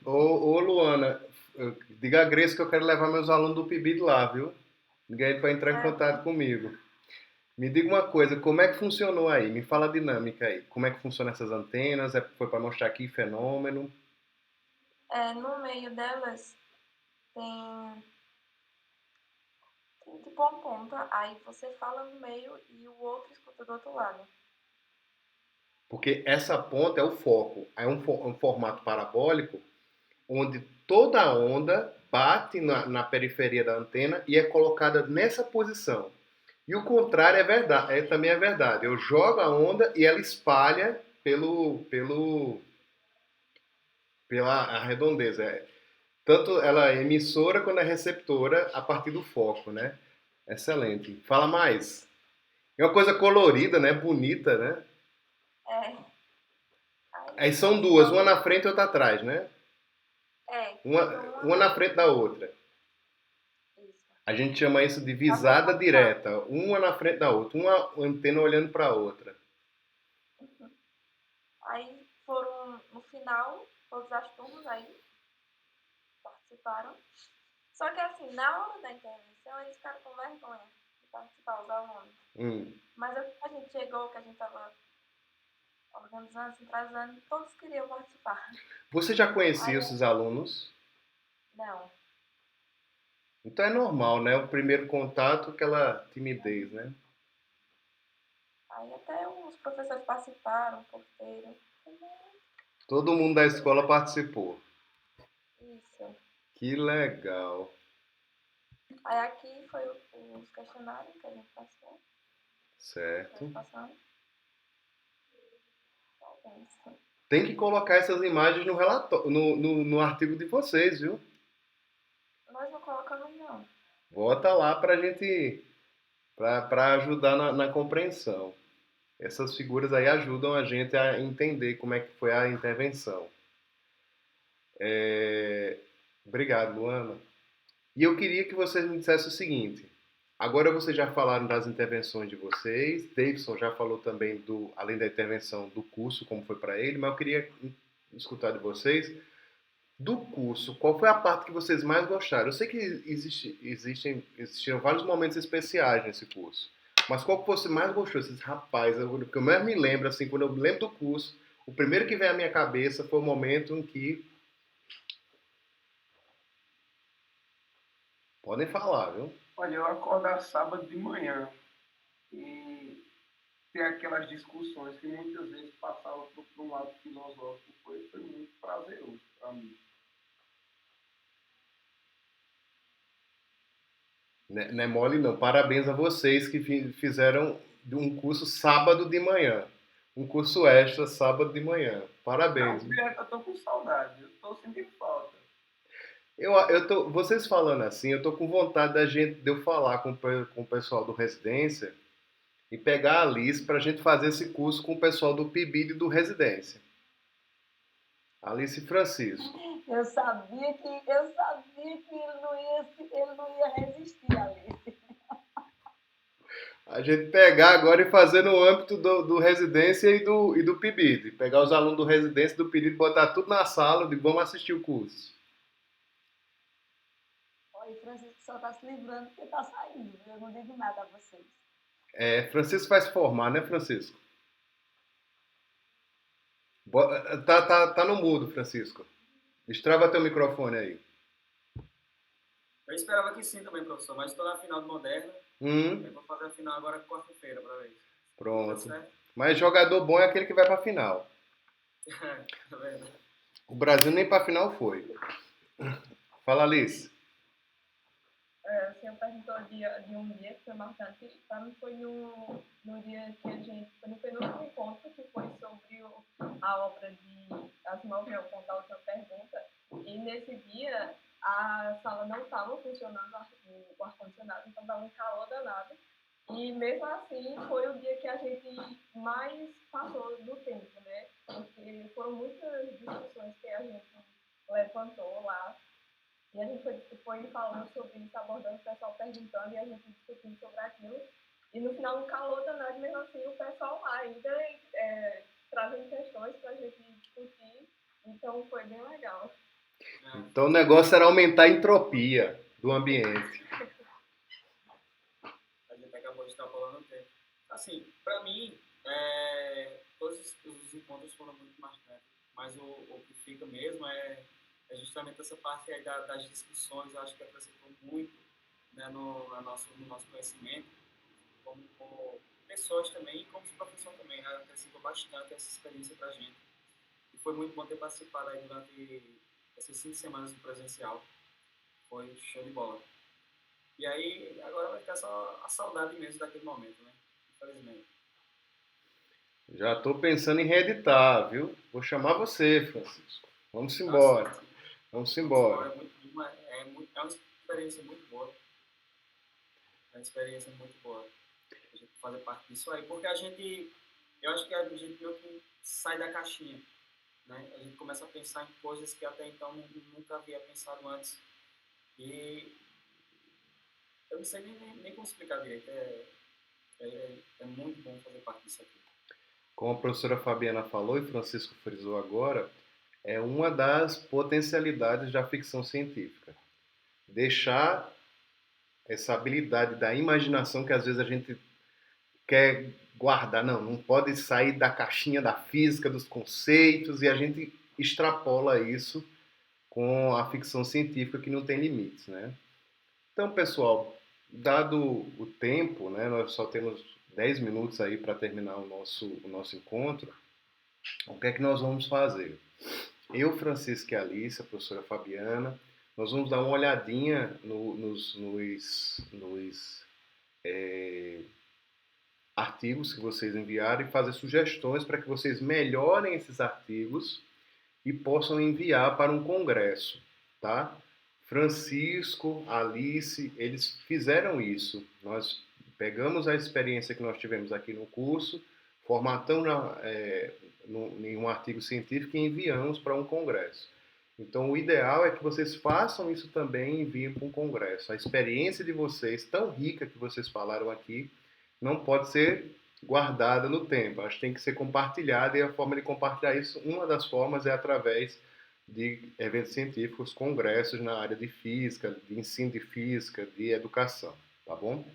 ô Luana, diga a Grace que eu quero levar meus alunos do PIBID lá, viu? Diga aí para entrar em contato comigo. Me diga uma coisa, como é que funcionou aí? Me fala a dinâmica aí. Como é que funcionam essas antenas? Foi para mostrar aqui fenômeno? No meio delas tem tipo uma ponta, aí você fala no meio e o outro escuta do outro lado. Porque essa ponta é o foco. É um formato parabólico onde toda a onda bate na periferia da antena e é colocada nessa posição. E o contrário é verdade, também é verdade. Eu jogo a onda e ela espalha pela redondeza. Tanto ela é emissora quanto é receptora a partir do foco, né? Excelente. Fala mais. É uma coisa colorida, né? Bonita, né? Aí Aí são duas, uma na frente e outra atrás, né? Uma na frente da outra. Isso. A gente chama isso de visada direta. Uma na frente da outra. Uma antena olhando para a outra. Aí foram, no final, todas as turmas aí participaram. Só que assim, na hora da intervenção, eles ficaram com vergonha de participar, os alunos. Mas a gente chegou, que a gente estava organizando, centralizando, todos queriam participar. Você já conhecia Aí, esses alunos? não. Então é normal, né? O primeiro contato, aquela timidez, né? Aí até os professores participaram, o porteiro. Todo mundo da escola participou. Isso. Que legal. Aí aqui foi os questionários que a gente passou. Certo. Passando. Só isso. Tem que colocar essas imagens no relatório, no artigo de vocês, viu? Nós não colocamos, não. Bota lá pra gente, pra ajudar na compreensão. Essas figuras aí ajudam a gente a entender como é que foi a intervenção. Obrigado, Luana. E eu queria que vocês me dissessem o seguinte. Agora vocês já falaram das intervenções de vocês. Davidson já falou também, além da intervenção, do curso, como foi para ele. Mas eu queria escutar de vocês. Do curso, qual foi a parte que vocês mais gostaram? Eu sei que existiram vários momentos especiais nesse curso. Mas qual que você mais gostou? Esses rapazes, o que eu mais me lembro, assim, quando eu me lembro do curso, o primeiro que veio à minha cabeça foi o momento em que... Podem falar, viu? Olha, eu acordar sábado de manhã e ter aquelas discussões que muitas vezes passavam por um lado filosófico foi muito prazeroso para mim. Não é mole não. Parabéns a vocês que fizeram um curso sábado de manhã. Um curso extra sábado de manhã. Parabéns. Não, eu tô com saudade, eu tô sentindo falta. Vocês falando assim, eu tô com vontade de eu falar com o pessoal do Residência e pegar a Alice para a gente fazer esse curso com o pessoal do PIBID e do Residência. Alice e Francisco. Eu sabia que ele não ia resistir, Alice. A gente pegar agora e fazer no âmbito do Residência e do PIBID. Pegar os alunos do Residência e do PIBID, botar tudo na sala e vamos assistir o curso. Olha, o Francisco só está se livrando porque está saindo. Eu não digo nada a vocês. Francisco vai se formar, né, Francisco? Tá no mudo, Francisco. Destrava teu microfone aí. Eu esperava que sim também, professor, mas estou na final do Moderna. Eu vou fazer a final agora quarta-feira, para ver. Pronto. Mas jogador bom é aquele que vai para a final. Tá vendo? O Brasil nem para a final foi. Fala, Alice. O senhor perguntou de um dia que foi marcante. Para mim foi no dia que a gente... Foi no penúltimo encontro, que foi sobre a obra de Asimov, contar a última pergunta. E nesse dia, a sala não estava funcionando, o ar-condicionado, então estava um calor danado. E mesmo assim, foi o dia que a gente mais passou do tempo, né? Porque foram muitas discussões que a gente levantou lá. E a gente foi falando sobre isso, abordando o pessoal perguntando e a gente discutindo sobre aquilo. E no final, um calor danado, mesmo assim, o pessoal lá ainda trazendo questões para a gente discutir. Então, foi bem legal. Então, o negócio era aumentar a entropia do ambiente. A gente acabou de estar falando o tempo. Assim, para mim, todos os encontros foram muito marcantes. Mas o que fica mesmo é justamente essa parte aí das discussões. Eu acho que acrescentou muito, né, no nosso conhecimento, como pessoas também e como professor também, né, acrescentou bastante essa experiência para a gente. E foi muito bom ter participado aí durante essas 5 semanas do presencial. Foi show de bola. E aí, agora vai ficar só a saudade mesmo daquele momento, né? Infelizmente. Já estou pensando em reeditar, viu? Vou chamar você, Francisco. Vamos embora. Vamos embora. É uma experiência muito boa. É uma experiência muito boa. A gente fazer parte disso aí. Porque eu acho que a gente meio que sai da caixinha. Né? A gente começa a pensar em coisas que até então nunca havia pensado antes. E eu não sei nem como explicar direito. É muito bom fazer parte disso aqui. como a professora Fabiana falou e Francisco frisou agora, é uma das potencialidades da ficção científica. Deixar essa habilidade da imaginação que às vezes a gente quer guardar, não pode sair da caixinha da física, dos conceitos, e a gente extrapola isso com a ficção científica que não tem limites, né? Então, pessoal, dado o tempo, né, nós só temos 10 minutos aí para terminar o nosso encontro, o que é que nós vamos fazer? Eu, Francisco e a Alice, a professora Fabiana, nós vamos dar uma olhadinha nos artigos que vocês enviaram e fazer sugestões para que vocês melhorem esses artigos e possam enviar para um congresso, tá? Francisco, Alice, eles fizeram isso. Nós pegamos a experiência que nós tivemos aqui no curso, formatamos em um artigo científico e enviamos para um congresso. Então, o ideal é que vocês façam isso também e enviem para um congresso. A experiência de vocês, tão rica que vocês falaram aqui, não pode ser guardada no tempo. Acho que tem que ser compartilhada, e a forma de compartilhar isso, uma das formas é através de eventos científicos, congressos na área de física, de ensino de física, de educação, tá bom?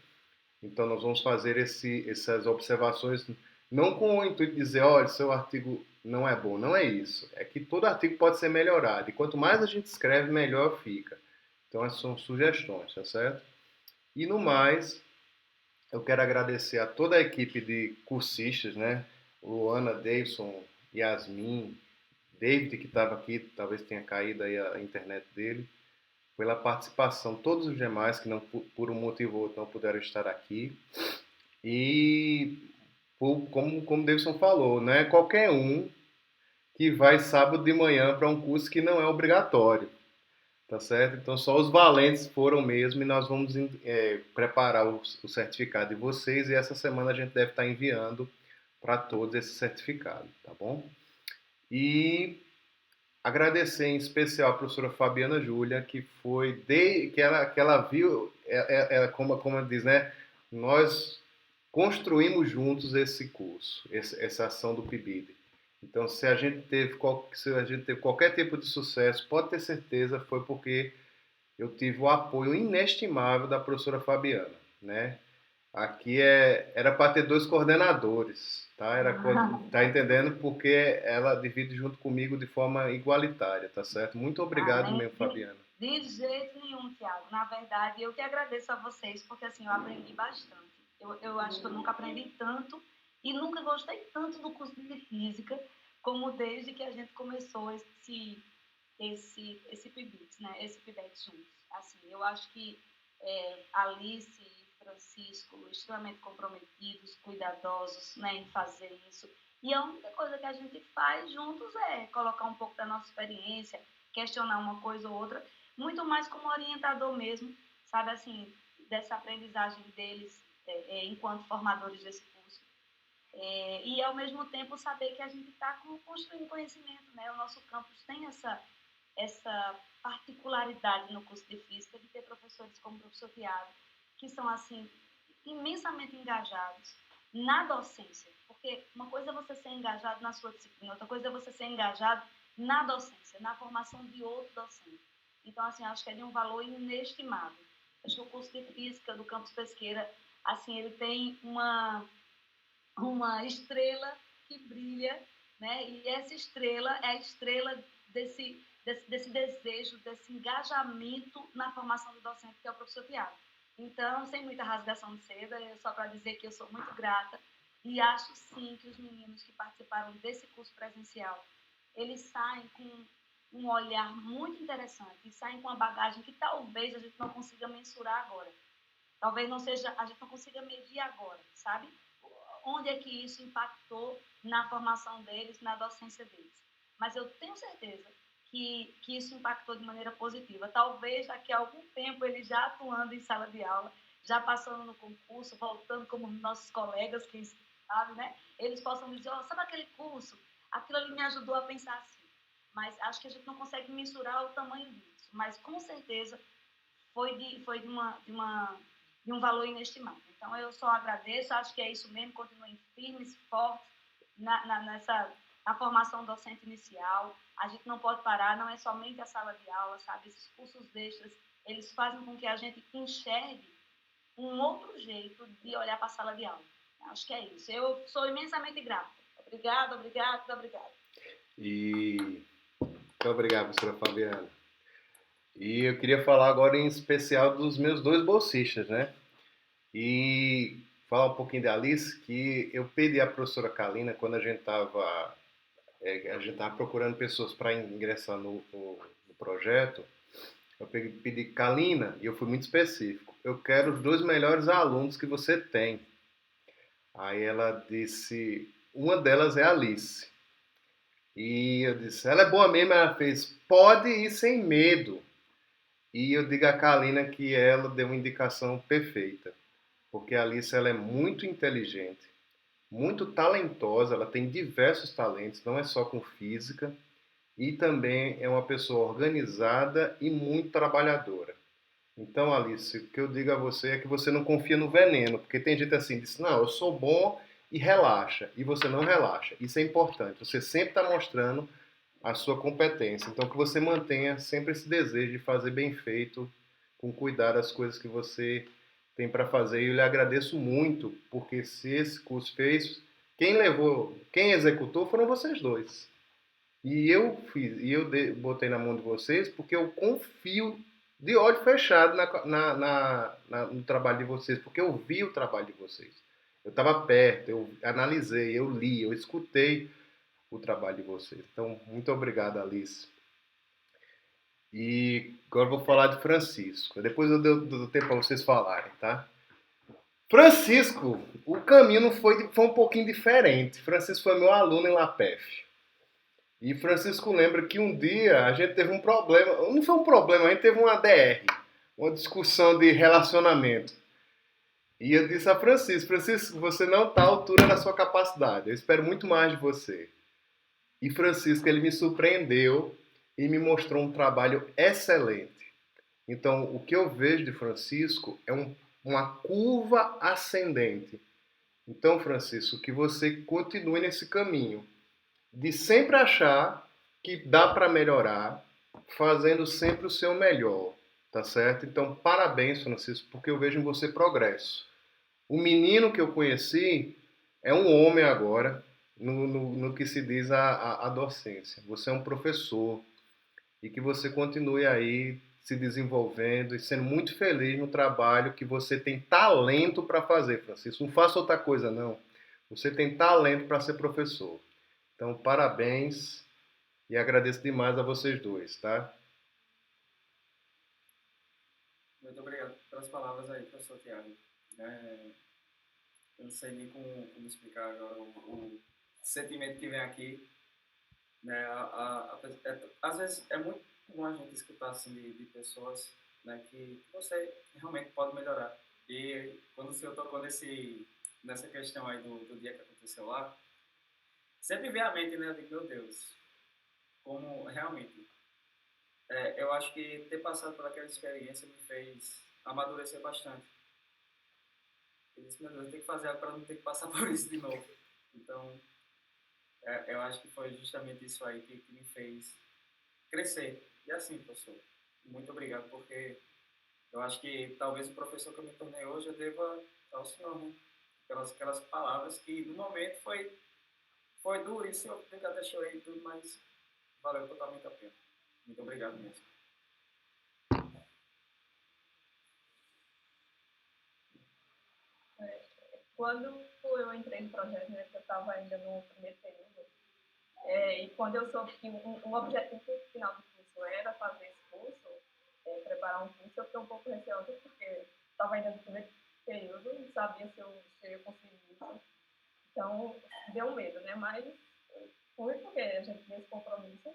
Então nós vamos fazer essas observações não com o intuito de dizer, olha, seu artigo não é bom, não é isso. É que todo artigo pode ser melhorado, e quanto mais a gente escreve, melhor fica. Então essas são sugestões, tá certo? E no mais, eu quero agradecer a toda a equipe de cursistas, né? Luana, Davidson, Yasmin, David, que estava aqui, talvez tenha caído aí a internet dele, pela participação, todos os demais que não, por um motivo ou outro não puderam estar aqui. E, como o Davidson falou, não é qualquer um que vai sábado de manhã para um curso que não é obrigatório. Tá certo? Então, só os valentes foram mesmo, e nós vamos preparar o certificado de vocês, e essa semana a gente deve estar enviando para todos esse certificado, tá bom? E agradecer em especial a professora Fabiana Júlia, que ela viu, como ela diz, né? Nós construímos juntos esse curso, essa ação do PIBID. Então, se a gente teve qualquer tipo de sucesso, pode ter certeza, foi porque eu tive o apoio inestimável da professora Fabiana, né? Aqui era para ter 2 coordenadores, tá? Tá entendendo? Porque ela divide junto comigo de forma igualitária, tá certo? Muito obrigado mesmo, Fabiana. De jeito nenhum, Tiago. Na verdade, eu que agradeço a vocês, porque assim, eu aprendi bastante. Eu acho que eu nunca aprendi tanto e nunca gostei tanto do curso de física como desde que a gente começou esse PIBIT, né? Esse PIBET juntos. Assim, eu acho que Alice e Francisco extremamente comprometidos, cuidadosos, né, em fazer isso. E a única coisa que a gente faz juntos é colocar um pouco da nossa experiência, questionar uma coisa ou outra, muito mais como orientador mesmo, sabe, assim, dessa aprendizagem deles enquanto formadores desse curso. E, ao mesmo tempo, saber que a gente está construindo conhecimento, né? O nosso campus tem essa particularidade no curso de Física de ter professores como o professor Tiago, que são, assim, imensamente engajados na docência. Porque uma coisa é você ser engajado na sua disciplina, outra coisa é você ser engajado na docência, na formação de outro docente. Então, assim, acho que é de um valor inestimável. Acho que o curso de Física do Campus Pesqueira, assim, ele tem uma estrela que brilha, né? E essa estrela é a estrela desse desejo, desse engajamento na formação do docente, que é o professor Tiago. Então, sem muita rasgação de seda, só para dizer que eu sou muito grata e acho sim que os meninos que participaram desse curso presencial, eles saem com um olhar muito interessante e saem com uma bagagem que talvez a gente não consiga mensurar agora. Talvez não seja, a gente não consiga medir agora, sabe? Onde é que isso impactou na formação deles, na docência deles. Mas eu tenho certeza que isso impactou de maneira positiva. Talvez daqui a algum tempo eles já atuando em sala de aula, já passando no concurso, voltando como nossos colegas, quem sabe, né? Eles possam dizer, sabe aquele curso? Aquilo ali me ajudou a pensar assim. Mas acho que a gente não consegue mensurar o tamanho disso. Mas com certeza foi de um valor inestimável. Então eu só agradeço, acho que é isso mesmo, continuem firmes, fortes, na formação docente inicial. A gente não pode parar, não é somente a sala de aula, sabe? Esses cursos extras, eles fazem com que a gente enxergue um outro jeito de olhar para a sala de aula. Acho que é isso. Eu sou imensamente grata. Obrigada, obrigada, obrigada. E muito obrigado, professora Fabiana. E eu queria falar agora em especial dos meus dois bolsistas, né? E falar um pouquinho da Alice, que eu pedi à professora Kalina, quando a gente tava procurando pessoas para ingressar no projeto, eu pedi, Kalina, e eu fui muito específico, eu quero os dois melhores alunos que você tem. Aí ela disse, uma delas é a Alice. E eu disse, ela é boa mesmo, ela fez, pode ir sem medo. E eu digo a Kalina que ela deu uma indicação perfeita, porque a Alice ela é muito inteligente, muito talentosa, ela tem diversos talentos, não é só com física, e também é uma pessoa organizada e muito trabalhadora. Então, Alice, o que eu digo a você é que você não confia no veneno, porque tem gente assim, diz, não, eu sou bom e relaxa, e você não relaxa. Isso é importante, você sempre está mostrando a sua competência. Então, que você mantenha sempre esse desejo de fazer bem feito, com cuidado as coisas que você tem para fazer. E eu lhe agradeço muito, porque se esse curso fez, quem levou, quem executou foram vocês dois. E eu fiz, botei na mão de vocês porque eu confio de olho fechado no trabalho de vocês, porque eu vi o trabalho de vocês. Eu estava perto, eu analisei, eu li, eu escutei o trabalho de vocês. Então, muito obrigado, Alice. E agora eu vou falar de Francisco. Depois eu dou tempo para vocês falarem, tá? Francisco, o caminho não foi um pouquinho diferente. Francisco foi meu aluno em LAPEF. E Francisco lembra que um dia a gente teve um problema. Não foi um problema, a gente teve uma DR, uma discussão de relacionamento. E eu disse a Francisco, Francisco, você não está à altura da sua capacidade. Eu espero muito mais de você. E Francisco, ele me surpreendeu e me mostrou um trabalho excelente. Então, o que eu vejo de Francisco é uma curva ascendente. Então, Francisco, que você continue nesse caminho de sempre achar que dá para melhorar, fazendo sempre o seu melhor, tá certo? Então, parabéns, Francisco, porque eu vejo em você progresso. O menino que eu conheci é um homem agora, no que se diz a docência. Você é um professor e que você continue aí se desenvolvendo e sendo muito feliz no trabalho que você tem talento para fazer, Francisco. Não faça outra coisa, não. Você tem talento para ser professor. Então, parabéns e agradeço demais a vocês dois, tá? Muito obrigado pelas palavras aí, professor Tiago. Eu não sei nem como explicar agora o sentimento que vem aqui. Né? Às vezes é muito bom a gente escutar assim, de pessoas, né, que você realmente pode melhorar. E quando o senhor tocou nessa questão aí do dia que aconteceu lá, sempre vem à mente, né? Eu digo, meu Deus, como realmente. Eu acho que ter passado por aquela experiência me fez amadurecer bastante. Eu disse, meu Deus, eu tenho que fazer algo para não ter que passar por isso de novo. Então, eu acho que foi justamente isso aí que me fez crescer. E assim, professor, muito obrigado, porque eu acho que talvez o professor que eu me tornei hoje eu deva ao senhor, né? Aquelas palavras que no momento foi duro, e eu até chorei e tudo, mas valeu totalmente a pena. Muito obrigado mesmo. Quando eu entrei no projeto, né, eu estava ainda no primeiro período, e quando eu soube que um objetivo final do curso era fazer esse curso, preparar um curso, eu fiquei um pouco receosa, porque estava ainda no primeiro período, não sabia se eu ia conseguir isso. Então, deu medo, né? Mas fui, porque a gente tinha esse compromisso.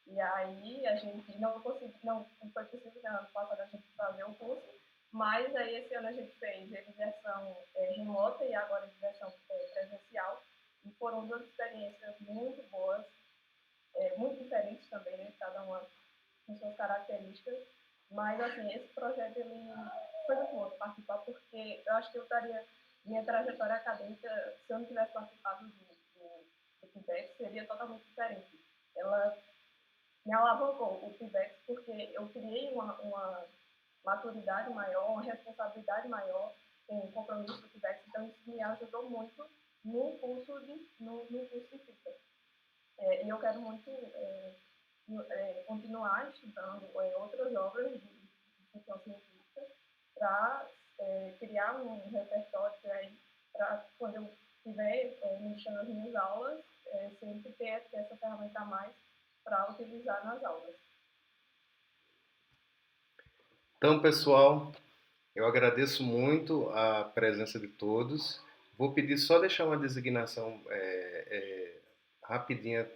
E aí a gente não foi possível, né, ano passado a gente fazer o curso, mas aí esse ano a gente fez ele em versão remota e agora em versão presencial. E foram duas experiências muito boas, muito diferentes também, né? Cada uma com suas características. Mas, assim, esse projeto ele foi muito bom participar, porque eu acho que eu estaria minha trajetória acadêmica se eu não tivesse participado PIBEX seria totalmente diferente. Ela me alavancou, o PIBEX, porque eu criei uma maturidade maior, uma responsabilidade maior com o compromisso do PIBEX, então isso me ajudou muito no curso no curso de física. E eu quero muito continuar estudando outras obras de ficção científica para criar um repertório para quando eu estiver ministrando as minhas aulas, sempre ter essa ferramenta a mais para utilizar nas aulas. Então, pessoal, eu agradeço muito a presença de todos. Vou pedir só deixar uma designação rapidinha,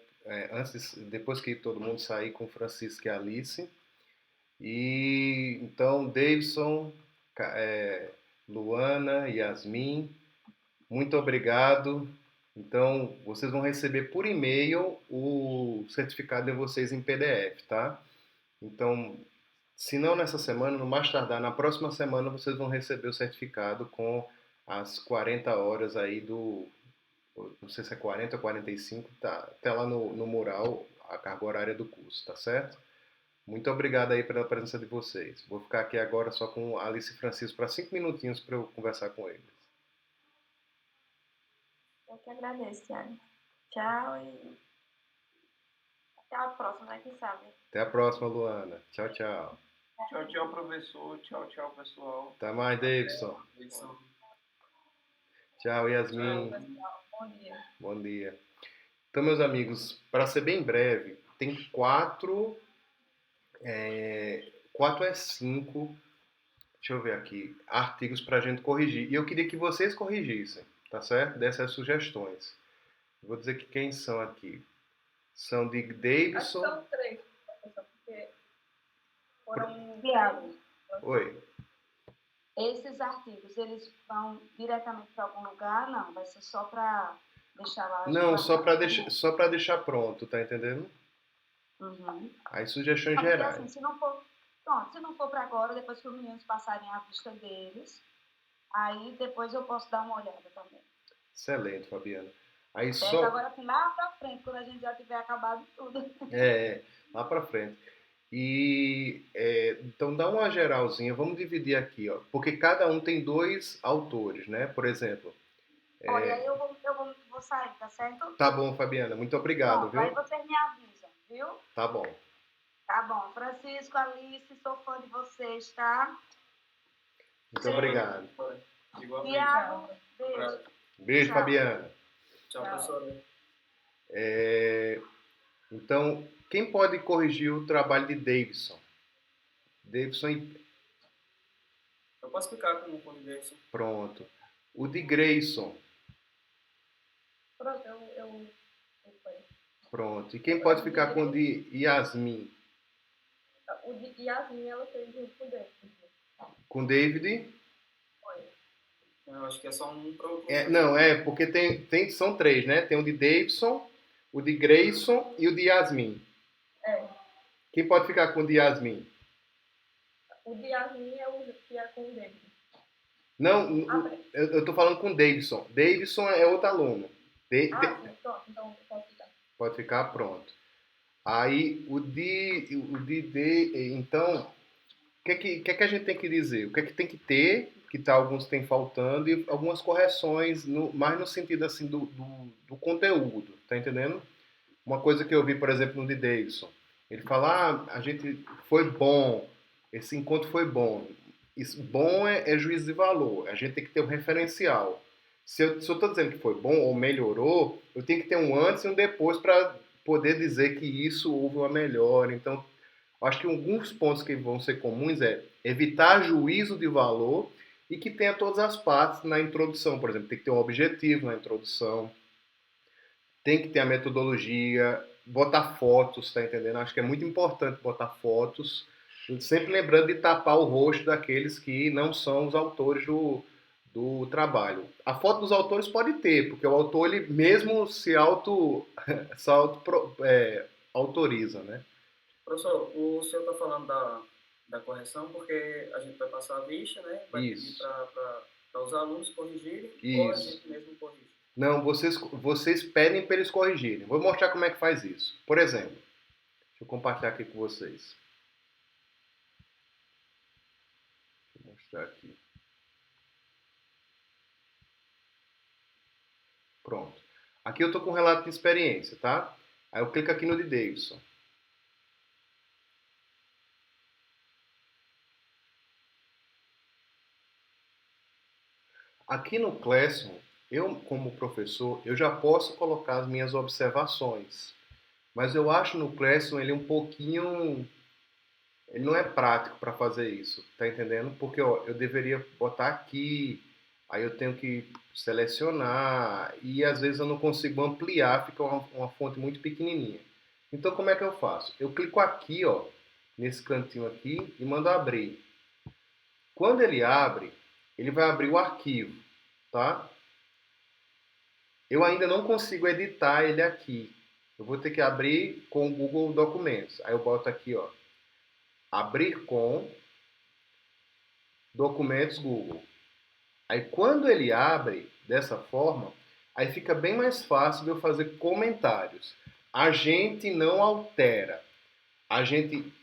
depois que todo mundo sair, com Francisco e Alice. E então, Davidson, Luana, Yasmin, muito obrigado. Então, vocês vão receber por e-mail o certificado de vocês em PDF, tá? Então, se não nessa semana, no mais tardar, na próxima semana, vocês vão receber o certificado com as 40 horas aí não sei se é 40 ou 45, tá até lá no mural, a carga horária do curso, tá certo? Muito obrigado aí pela presença de vocês. Vou ficar aqui agora só com Alice e Francisco para 5 minutinhos para eu conversar com eles. Eu que agradeço, Thiago. Tchau e até a próxima, né? Quem sabe? Até a próxima, Luana. Tchau, tchau. Tchau, tchau, professor. Tchau, tchau, pessoal. Até mais, Davidson. Tchau, Yasmin. Tchau, pessoal. Bom dia. Bom dia. Então, meus amigos, para ser bem breve, tem 4 a 5, deixa eu ver aqui, artigos para a gente corrigir. E eu queria que vocês corrigissem, tá certo? Dessas sugestões. Vou dizer que quem são aqui. São de Davidson. Acho que são 3, professor, porque foram... Oi. Esses artigos, eles vão diretamente para algum lugar? Não, vai ser só para deixar lá? Não, só para deixar pronto, tá entendendo? Uhum. Aí sugestões Porque, gerais. assim, se não for para agora, depois que os meninos passarem a vista deles, aí depois eu posso dar uma olhada também. Excelente, Fabiana. Aí Certo? Agora, assim, lá para frente, quando a gente já tiver acabado tudo. Lá para frente. E então dá uma geralzinha, vamos dividir aqui, ó, porque cada um tem 2 autores, né? Por exemplo. Olha, aí eu vou sair, tá certo? Tá bom, Fabiana, muito obrigado, viu? Aí vocês me avisam, viu? Tá bom. Tá bom. Francisco, Alice, sou fã de vocês, tá? Muito obrigado. Igualmente. Tiago, beijo. Beijo, Tchau. Fabiana. Tchau, professora. Então, quem pode corrigir o trabalho de Davidson? Eu posso ficar com o Davidson. Pronto. O de Grayson. Pronto, eu Pronto. E quem pode ficar com o de Yasmin? O de Yasmin, ela fez junto com o David. Com David? Eu acho que é só um para o... Não, porque são 3, né? Tem o de Davidson, o de Grayson e o de Yasmin. Quem pode ficar com o de Yasmin? O de Yasmin é o que é com o David. Não, eu tô falando com o Davidson. Davidson é outro aluno. Sim, pronto, então pode ficar. Pode ficar, pronto. Aí, então, o que a gente tem que dizer? O que é que tem que ter, que alguns tem faltando, e algumas correções, mais no sentido assim do conteúdo, tá entendendo? Uma coisa que eu vi, por exemplo, no de Davidson. Ele fala, a gente foi bom, esse encontro foi bom. Isso, bom é juízo de valor, a gente tem que ter um referencial. Se eu estou dizendo que foi bom ou melhorou, eu tenho que ter um antes e um depois para poder dizer que isso houve uma melhora. Então, acho que alguns pontos que vão ser comuns é evitar juízo de valor e que tenha todas as partes na introdução. Por exemplo, tem que ter um objetivo na introdução, tem que ter a metodologia, botar fotos, tá entendendo? Acho que é muito importante botar fotos, sempre lembrando de tapar o rosto daqueles que não são os autores do trabalho. A foto dos autores pode ter, porque o autor ele mesmo se autoriza, né? Professor, o senhor está falando da correção porque a gente vai passar a vista, né? Vai pedir para os alunos corrigirem ou a gente mesmo corrige? Não, vocês pedem para eles corrigirem. Vou mostrar como é que faz isso. Por exemplo, deixa eu compartilhar aqui com vocês. Vou mostrar aqui. Pronto. Aqui eu estou com um relato de experiência, tá? Aí eu clico aqui no de Davidson. Aqui no Classroom, eu como professor, eu já posso colocar as minhas observações. Mas eu acho no Classroom ele um pouquinho... Ele não é prático para fazer isso, tá entendendo? Porque ó, eu deveria botar aqui, aí eu tenho que selecionar e às vezes eu não consigo ampliar, fica uma fonte muito pequenininha. Então como é que eu faço? Eu clico aqui, ó, nesse cantinho aqui e mando abrir. Quando ele abre, ele vai abrir o arquivo, tá? Eu ainda não consigo editar ele aqui. Eu vou ter que abrir com o Google Documentos. Aí eu boto aqui, ó, abrir com Documentos Google. Aí quando ele abre dessa forma, aí fica bem mais fácil de eu fazer comentários. A gente não altera. A gente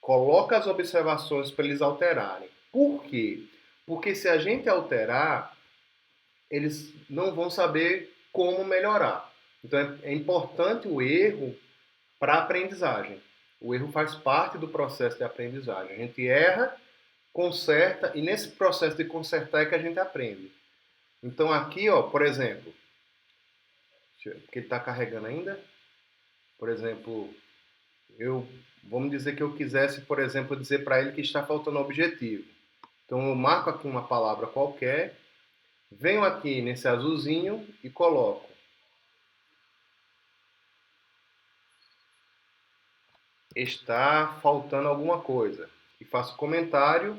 coloca as observações para eles alterarem. Por quê? Porque se a gente alterar, eles não vão saber como melhorar. Então é importante o erro para a aprendizagem. O erro faz parte do processo de aprendizagem. A gente erra, conserta, e nesse processo de consertar é que a gente aprende. Então aqui, ó, por exemplo, porque ele está carregando ainda, por exemplo, vamos dizer que eu quisesse, por exemplo, dizer para ele que está faltando objetivo. Então eu marco aqui uma palavra qualquer, venho aqui nesse azulzinho e coloco. Está faltando alguma coisa. E faço comentário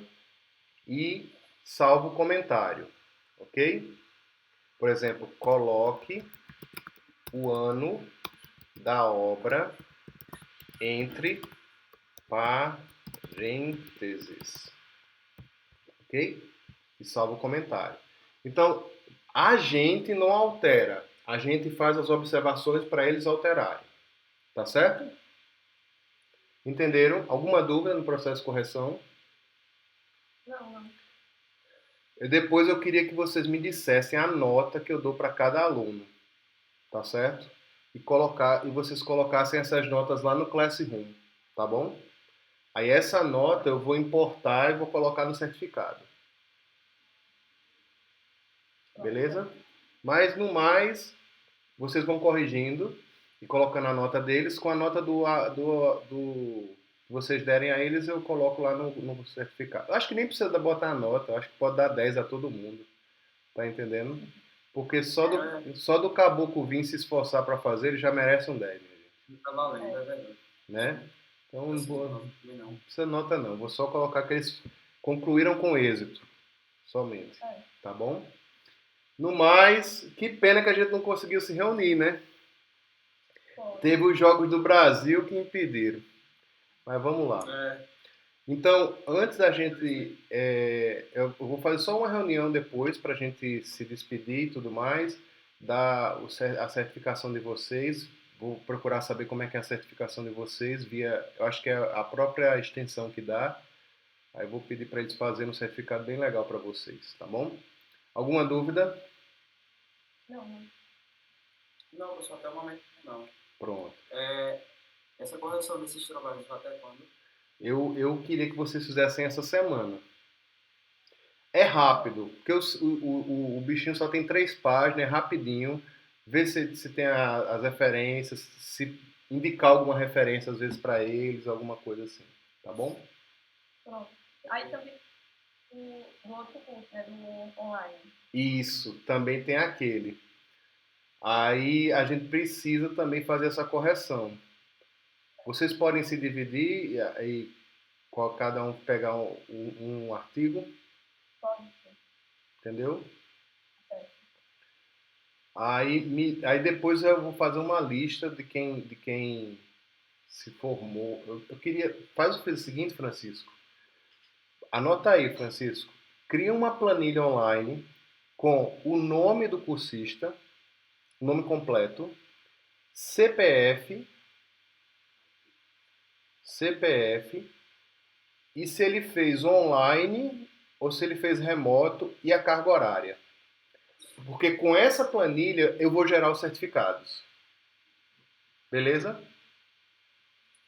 e salvo o comentário. Ok? Por exemplo, coloque o ano da obra entre parênteses. Ok? E salvo o comentário. Então, a gente não altera. A gente faz as observações para eles alterarem. Tá certo? Entenderam? Alguma dúvida no processo de correção? Não. Depois eu queria que vocês me dissessem a nota que eu dou para cada aluno. Tá certo? E vocês colocassem essas notas lá no Classroom. Tá bom? Aí essa nota eu vou importar e vou colocar no certificado. Beleza? Mas no mais, vocês vão corrigindo e colocando a nota deles. Com a nota que vocês derem a eles, eu coloco lá no certificado. Eu acho que nem precisa botar a nota, eu acho que pode dar 10 a todo mundo. Tá entendendo? Porque só do caboclo vir se esforçar para fazer, ele já merece um 10. Não tá valendo, é verdade. Né? Então não Não. precisa nota não, vou só colocar que eles concluíram com êxito. Somente. Tá bom? No mais, que pena que a gente não conseguiu se reunir, né? Teve os Jogos do Brasil que impediram. Mas vamos lá. Então, antes da gente... eu vou fazer só uma reunião depois para a gente se despedir e tudo mais. Dar a certificação de vocês. Vou procurar saber como é que é a certificação de vocês eu acho que é a própria extensão que dá. Aí eu vou pedir para eles fazerem um certificado bem legal para vocês, tá bom? Alguma dúvida? Não, pessoal, até o momento não. Pronto. Essa correção desses trabalhos vai até quando? Eu queria que vocês fizessem essa semana. É rápido, porque o bichinho só tem 3 páginas, é rapidinho. Vê se tem as referências, se indicar alguma referência às vezes para eles, alguma coisa assim. Tá bom? Pronto. Aí também do outro curso, né? Do online. Isso, também tem aquele. Aí a gente precisa também fazer essa correção. Vocês podem se dividir e cada um pegar um artigo? Pode ser. Entendeu? Aí depois eu vou fazer uma lista de quem se formou. Eu queria... Faz o seguinte, Francisco. Anota aí, Francisco. Cria uma planilha online com o nome do cursista, nome completo, CPF, e se ele fez online ou se ele fez remoto e a carga horária. Porque com essa planilha eu vou gerar os certificados. Beleza?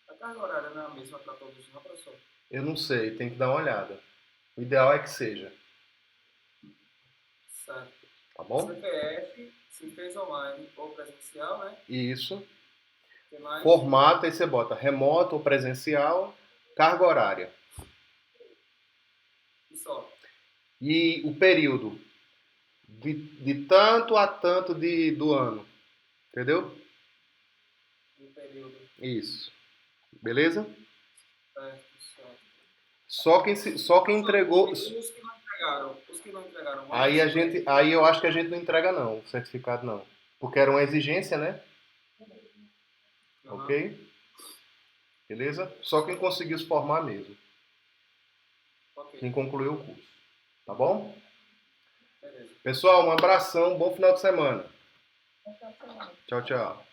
A carga horária não é a mesma para todos, não, professor? Eu não sei, tem que dar uma olhada. O ideal é que seja. Certo. Tá bom? CPF, se fez online ou presencial, né? Isso. Tem mais? Formato, aí você bota remoto ou presencial, carga horária. E só. E o período. De tanto a tanto do ano. Entendeu? Um período. Isso. Beleza? Certo, certo. Só quem entregou. E os que não entregaram? Os que não entregaram. Aí eu acho que a gente não entrega não, o certificado não. Porque era uma exigência, né? Uhum. Ok? Beleza? Só quem conseguiu se formar mesmo. Ok. Quem concluiu o curso. Tá bom? Beleza. Pessoal, um abração, bom final de semana. Essa é a semana. Tchau, tchau.